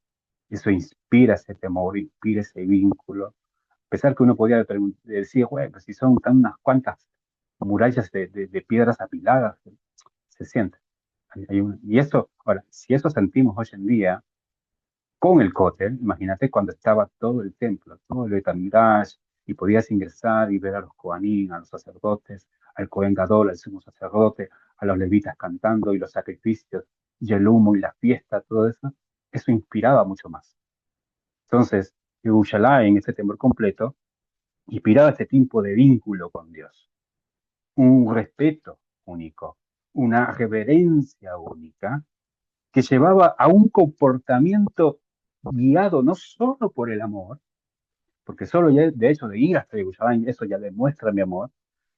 Eso inspira ese temor, inspira ese vínculo. A pesar que uno podía decir, bueno, pues si son tan unas cuantas murallas de piedras apiladas, se siente. Y eso, ahora, si eso sentimos hoy en día, con el cótel, imagínate cuando estaba todo el templo, todo el Betamigdash, y podías ingresar y ver a los Kohanim, a los sacerdotes, al Kohen Gadol, al sumo sacerdote, a los levitas cantando y los sacrificios, y el humo y la fiesta, todo eso inspiraba mucho más. Entonces, Yerushalayim, en ese temor completo, inspiraba ese tipo de vínculo con Dios, un respeto único, una reverencia única que llevaba a un comportamiento guiado no solo por el amor, porque solo ya de hecho de ir hasta Yerushalayim, eso ya demuestra mi amor,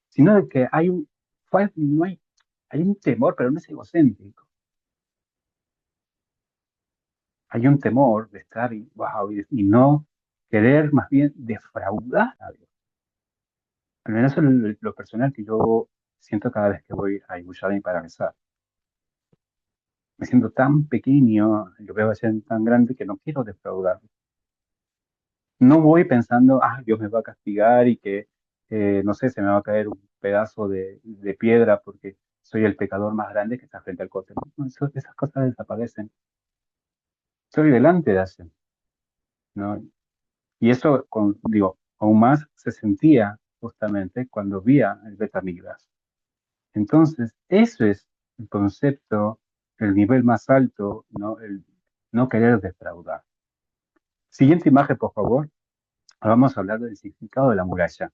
sino de que no hay un temor, pero no es egocéntrico. Hay un temor de estar wow, y no querer más bien defraudar a Dios. Al menos en lo personal que yo siento cada vez que voy a Yerushalayim para rezar. Me siento tan pequeño, lo veo a ser tan grande que no quiero defraudar. No voy pensando, Dios me va a castigar y que, no sé, se me va a caer un pedazo de piedra porque soy el pecador más grande que está frente al cótel. No, esas cosas desaparecen. Estoy delante de Hashem, ¿no? Y eso, digo, aún más se sentía justamente cuando vía el Betamigdash. Entonces, eso es el concepto, el nivel más alto, ¿no? El no querer defraudar. Siguiente imagen, por favor. Ahora vamos a hablar del significado de la muralla.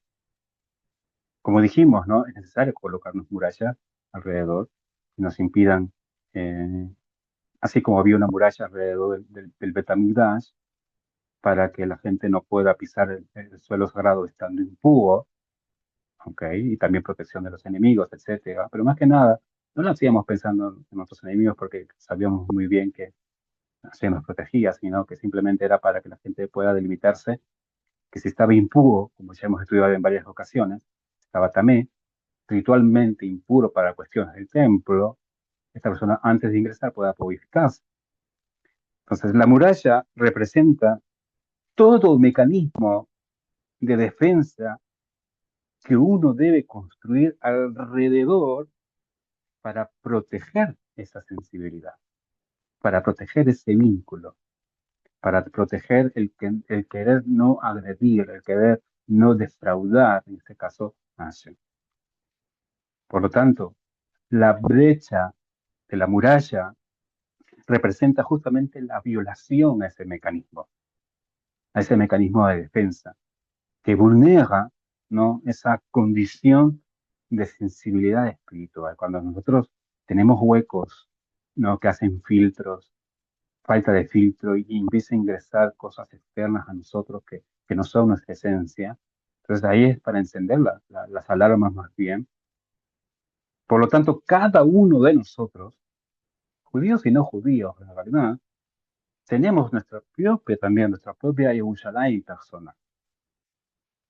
Como dijimos, ¿no? Es necesario colocarnos murallas alrededor que nos impidan, eh, así como había una muralla alrededor del Betamigdash, para que la gente no pueda pisar el suelo sagrado estando impuro, ¿ok? Y también protección de los enemigos, etcétera. Pero más que nada, no lo hacíamos pensando en nuestros enemigos porque sabíamos muy bien que se nos protegía, sino que simplemente era para que la gente pueda delimitarse, que si estaba impuro, como ya hemos estudiado en varias ocasiones, estaba tamé, ritualmente impuro para cuestiones del templo, esta persona antes de ingresar pueda purificarse. Entonces, la muralla representa todo el mecanismo de defensa que uno debe construir alrededor para proteger esa sensibilidad, para proteger ese vínculo, para proteger el querer no agredir, el querer no defraudar, en este caso, a Hashem. Por lo tanto, la brecha de la muralla representa justamente la violación a ese mecanismo de defensa, que vulnera, ¿no?, esa condición de sensibilidad espiritual. Cuando nosotros tenemos huecos, ¿no?, que hacen filtros, falta de filtro y empieza a ingresar cosas externas a nosotros que no son nuestra esencia, entonces ahí es para encender las alarmas más bien. Por lo tanto, cada uno de nosotros, judíos y no judíos, en realidad, tenemos nuestra propia Yerushalayim personal.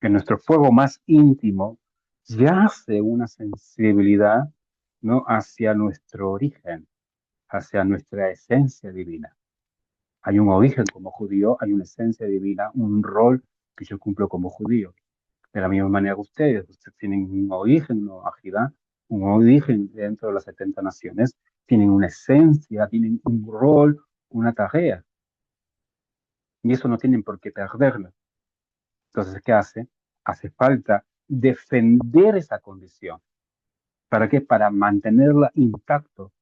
En nuestro fuego más íntimo yace una sensibilidad, ¿no?, hacia nuestro origen, hacia nuestra esencia divina. Hay un origen como judío, hay una esencia divina, un rol que yo cumplo como judío. De la misma manera que ustedes tienen un origen, una agilidad, un origen dentro de las 70 naciones, tienen una esencia, tienen un rol, una tarea, y eso no tienen por qué perderlo. Entonces, ¿qué hace? Hace falta defender esa condición. ¿Para qué? Para mantenerla intacto.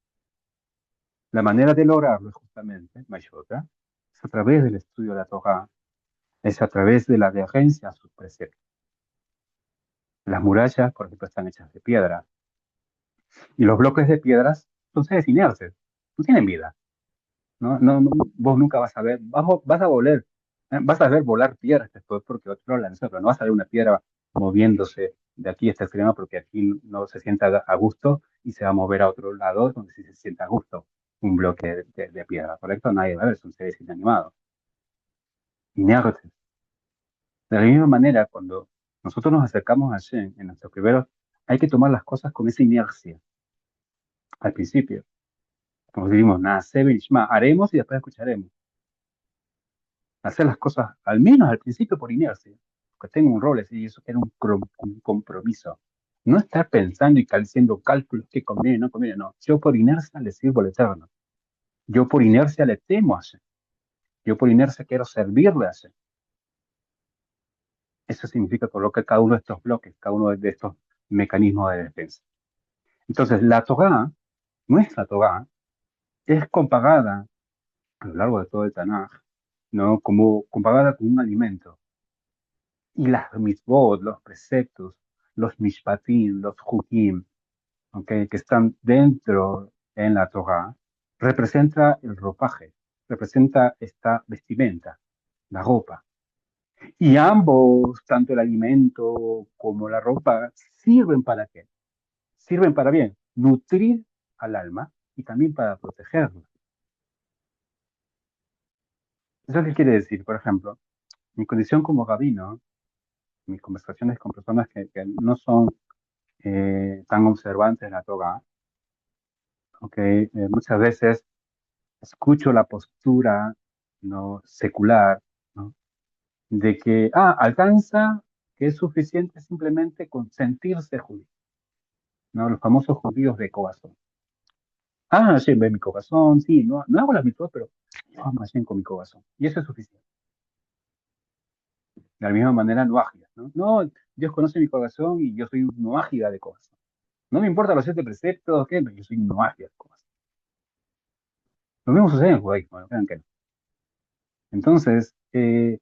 La manera de lograrlo es justamente, Mayota, es a través del estudio de la Torah, es a través de la adherencia a sus preceptos. Las murallas, por ejemplo, están hechas de piedra, y los bloques de piedras son seres inertes, no tienen vida. Vos nunca vas a ver, vas a volar, vas a ver volar piedras después porque otro lanzó, pero no vas a ver una piedra moviéndose de aquí a este extremo porque aquí no se sienta a gusto y se va a mover a otro lado donde sí se sienta a gusto un bloque de piedra, ¿correcto? Nadie va a ver, son seres inanimados, inertes. De la misma manera, cuando nosotros nos acercamos a Shen en nuestros primeros, hay que tomar las cosas con esa inercia al principio. Como decimos, nada, haremos y después escucharemos. Hacer las cosas, al menos al principio, por inercia, porque tengo un rol así, y eso era un compromiso. No estar pensando y haciendo cálculos que conviene, no conviene, no. Yo por inercia le sirvo al Eterno. Yo por inercia le temo a Hashem. Yo por inercia quiero servirle a Hashem. Eso significa colocar cada uno de estos bloques, cada uno de estos mecanismos de defensa. Entonces, la Torah, nuestra Torah, es comparada a lo largo de todo el Tanaj, ¿no?, como comparada con un alimento. Y las mitzvot, los preceptos, los mishpatim, los hukim, ¿ok?, que están dentro en la Torah, representa el ropaje, representa esta vestimenta, la ropa. Y ambos, tanto el alimento como la ropa, sirven para qué? Sirven para bien, nutrir al alma y también para protegerla. ¿Eso qué quiere decir? Por ejemplo, mi condición como rabino, mis conversaciones con personas que no son tan observantes de la Torah, ¿ok? Muchas veces escucho la postura, ¿no?, secular, ¿no?, de que, alcanza que es suficiente simplemente con sentirse judío, ¿no? Los famosos judíos de corazón. Sí, ve mi corazón, sí, no hago las mitzvot, pero yo amo a Hashem con mi corazón. Y eso es suficiente. De la misma manera, no ágidas, ¿no? No, Dios conoce mi corazón y yo soy un no ágida de corazón. No me importa los 7 preceptos, ¿qué? Pero yo soy un no ágida de corazón. Lo mismo sucede en el judaísmo, no crean que no. Entonces, hay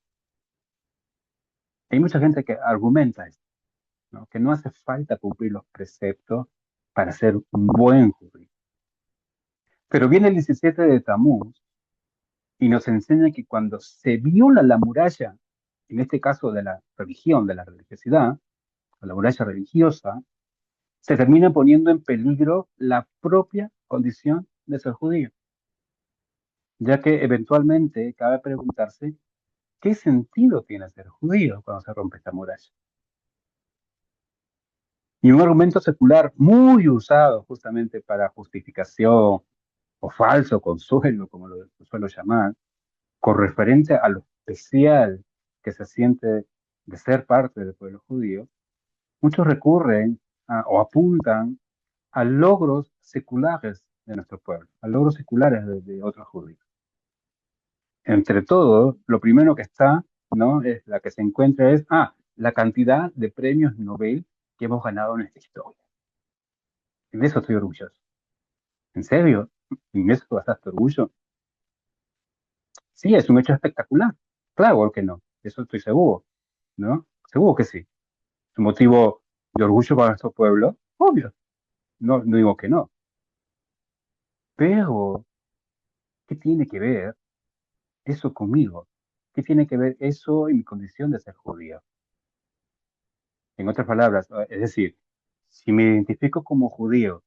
mucha gente que argumenta esto, ¿no?, que no hace falta cumplir los preceptos para ser un buen judío. Pero viene el 17 de Tamuz y nos enseña que cuando se viola la muralla, en este caso de la religión, de la religiosidad, o la muralla religiosa, se termina poniendo en peligro la propia condición de ser judío, ya que eventualmente cabe preguntarse qué sentido tiene ser judío cuando se rompe esta muralla. Y un argumento secular muy usado justamente para justificación o falso consuelo, como lo suelo llamar, con referente a lo especial que se siente de ser parte del pueblo judío, muchos recurren o apuntan a logros seculares de nuestro pueblo, a logros seculares de otros judíos. Entre todo, lo primero que está, ¿no? Es la que se encuentra es, la cantidad de premios Nobel que hemos ganado en esta historia. Y de eso estoy orgulloso. ¿En serio? ¿En eso basaste orgullo? Sí, es un hecho espectacular. Claro que no. Eso estoy seguro, ¿no? Seguro que sí. ¿Es un motivo de orgullo para nuestro pueblo? Obvio. No, no digo que no. Pero, ¿qué tiene que ver eso conmigo? ¿Qué tiene que ver eso en mi condición de ser judío? En otras palabras, es decir, si me identifico como judío,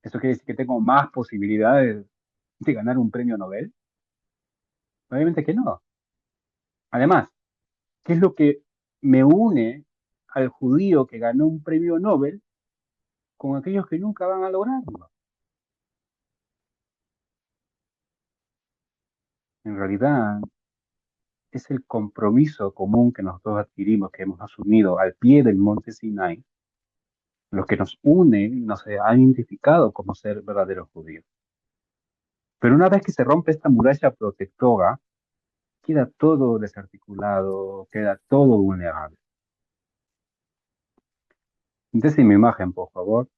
¿eso quiere decir que tengo más posibilidades de ganar un premio Nobel? Obviamente que no. Además, ¿qué es lo que me une al judío que ganó un premio Nobel con aquellos que nunca van a lograrlo? En realidad, es el compromiso común que nosotros adquirimos, que hemos asumido al pie del monte Sinai, lo que nos une y nos ha identificado como ser verdaderos judíos. Pero una vez que se rompe esta muralla protectora, queda todo desarticulado, queda todo vulnerable. Entonces, mi imagen, por favor.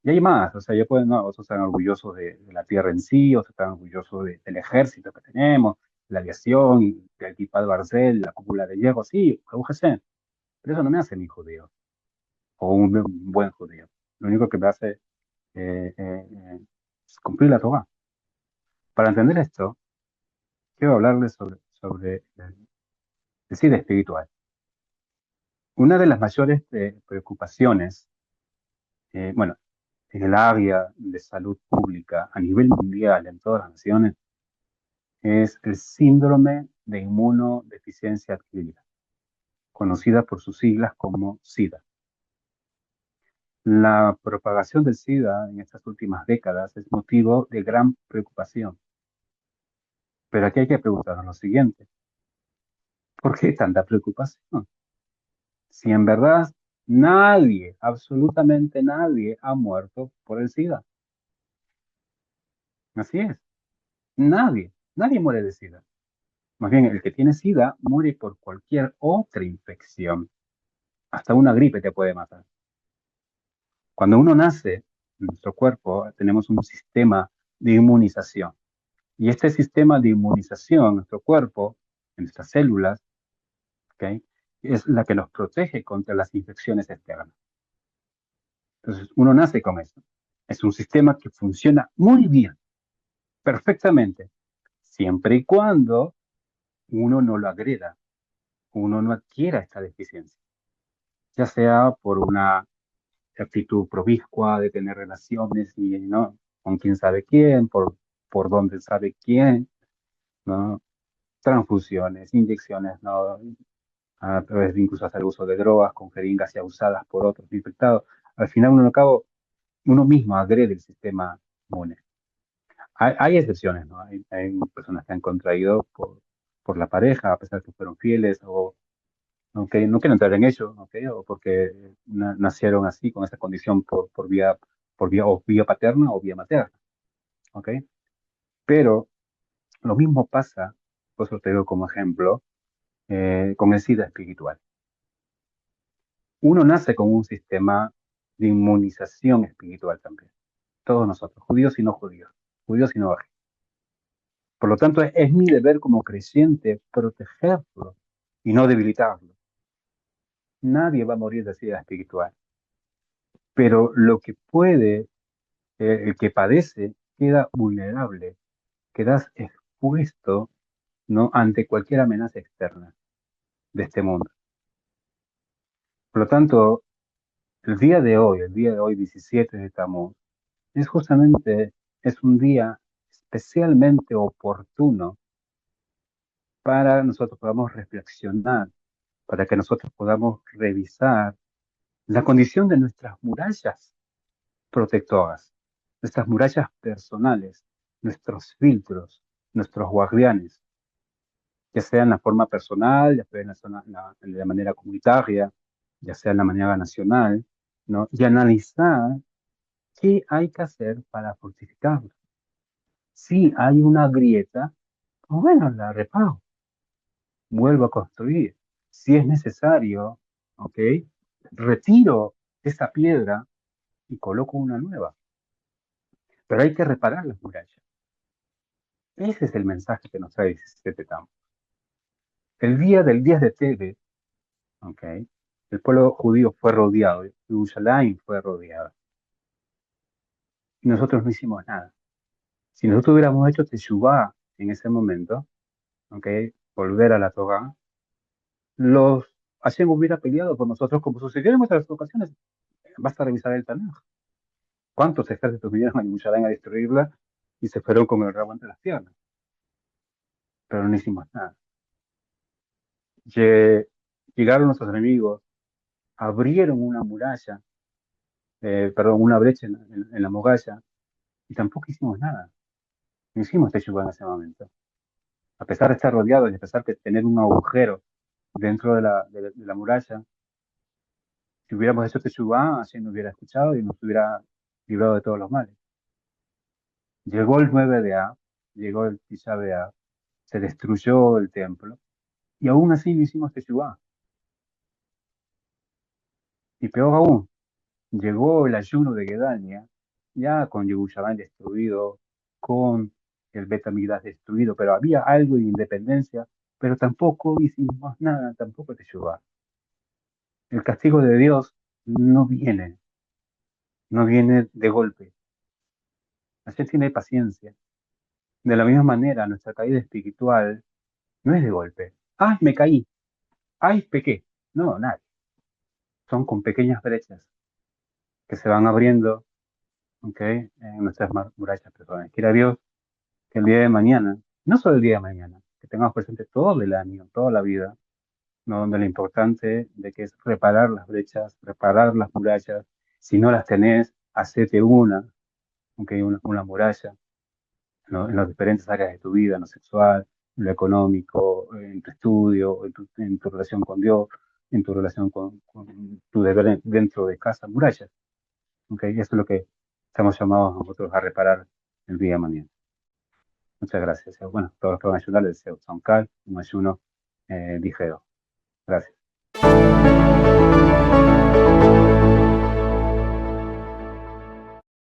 Y hay más, o sea, ya pueden, no, otros están orgullosos de la tierra en sí, otros están orgullosos del ejército que tenemos, la aviación, y el equipado Barcel, la cúpula de hierro, sí, Baruch Hashem. Pero eso no me hace ni judío, o un buen judío. Lo único que me hace es cumplir la Torah. Para entender esto, quiero hablarles sobre el SIDA espiritual. Una de las mayores preocupaciones, bueno, en el área de salud pública a nivel mundial, en todas las naciones, es el síndrome de inmunodeficiencia adquirida, conocida por sus siglas como SIDA. La propagación del SIDA en estas últimas décadas es motivo de gran preocupación. Pero aquí hay que preguntarnos lo siguiente: ¿por qué tanta preocupación? Si en verdad nadie, absolutamente nadie, ha muerto por el SIDA. Así es, nadie muere de SIDA. Más bien, el que tiene SIDA muere por cualquier otra infección. Hasta una gripe te puede matar. Cuando uno nace, en nuestro cuerpo tenemos un sistema de inmunización. Y este sistema de inmunización en nuestro cuerpo, en nuestras células, ¿ok?, es la que nos protege contra las infecciones externas. Entonces, uno nace con eso. Es un sistema que funciona muy bien, perfectamente, siempre y cuando uno no lo agreda, uno no adquiera esta deficiencia, ya sea por una actitud promiscua de tener relaciones y no con quién sabe quién, por dónde sabe quién, ¿no? Transfusiones, inyecciones, ¿no? A través de incluso hacer uso de drogas con jeringas ya usadas por otros infectados. Al final, uno, al cabo, uno mismo agrede el sistema inmune. Hay excepciones, ¿no? Hay personas que han contraído por la pareja, a pesar de que fueron fieles, o aunque no quiero entrar en ello, ¿ok? O porque nacieron así, con esa condición o vía paterna o vía materna, ¿ok? Pero lo mismo pasa, por eso te digo como ejemplo, con el SIDA espiritual. Uno nace con un sistema de inmunización espiritual también. Todos nosotros, judíos y no judíos. Por lo tanto, es mi deber como creyente protegerlo y no debilitarlo. Nadie va a morir de SIDA espiritual, pero lo que puede, el que padece, queda vulnerable, quedas expuesto, ¿no?, ante cualquier amenaza externa de este mundo. Por lo tanto, el día de hoy, 17 de Tamuz, es justamente, es un día especialmente oportuno para nosotros podamos reflexionar, para que nosotros podamos revisar La condición de nuestras murallas protectoras, nuestras murallas personales, nuestros filtros, nuestros guardianes, ya sea en la forma personal, ya sea en de la manera comunitaria, ya sea en la manera nacional, ¿no? Y analizar qué hay que hacer para fortificarlo. Si hay una grieta, pues bueno, la reparo, vuelvo a construir. Si es necesario, ¿ok? Retiro esa piedra y coloco una nueva. Pero hay que reparar las murallas. Ese es el mensaje que nos trae 17 Tam. El día del 10 de Tebe, ¿ok? El pueblo judío fue rodeado, Jerusalén fue rodeada. Y nosotros no hicimos nada. Si nosotros hubiéramos hecho Teshuvá en ese momento, ¿ok? Volver a la Torá, los Hashem hubiera peleado por nosotros como sucedió en otras ocasiones. Basta revisar el Tanaj. ¿Cuántos ejércitos vinieron a Jerusalén a destruirla y se fueron con el rabo entre las piernas? Pero no hicimos nada. Lle- Llegaron nuestros enemigos, abrieron una muralla, perdón, una brecha en la muralla y tampoco hicimos nada. No hicimos Teshuvah en ese momento. A pesar de estar rodeados y a pesar de tener un agujero dentro de la muralla, si hubiéramos hecho Teshuvah, así nos hubiera escuchado y nos hubiera librado de todos los males. Llegó el 9 de A, llegó el Tisha de A, se destruyó el templo y aún así no hicimos Teshuvah. Y peor aún, llegó el ayuno de Gedania, ya con Yerushalayim destruido, con el Bet Hamikdash destruido, pero había algo de independencia, pero tampoco hicimos nada, tampoco Teshuvah. El castigo de Dios no viene de golpe. Hashem tiene paciencia. De la misma manera, nuestra caída espiritual no es de golpe. ¡Ay, me caí! ¡Ay, pequé! No, nada. Son con pequeñas brechas que se van abriendo, ¿ok? En nuestras murallas personales. Quiera Dios que el día de mañana, no solo el día de mañana, que tengamos presente todo el año, toda la vida, ¿no? Donde lo importante de que es reparar las brechas, reparar las murallas. Si no las tenés, hacete una, ¿ok? Una muralla, ¿no? En las diferentes áreas de tu vida, en lo sexual, en lo económico, en tu estudio, en tu relación con Dios, en tu relación con tu deber dentro de casa, murallas, ¿ok? Eso es lo que estamos llamados nosotros a reparar el día de mañana. Muchas gracias. Bueno, todos los que van a ayudar les deseo un ayuno ligero. Gracias.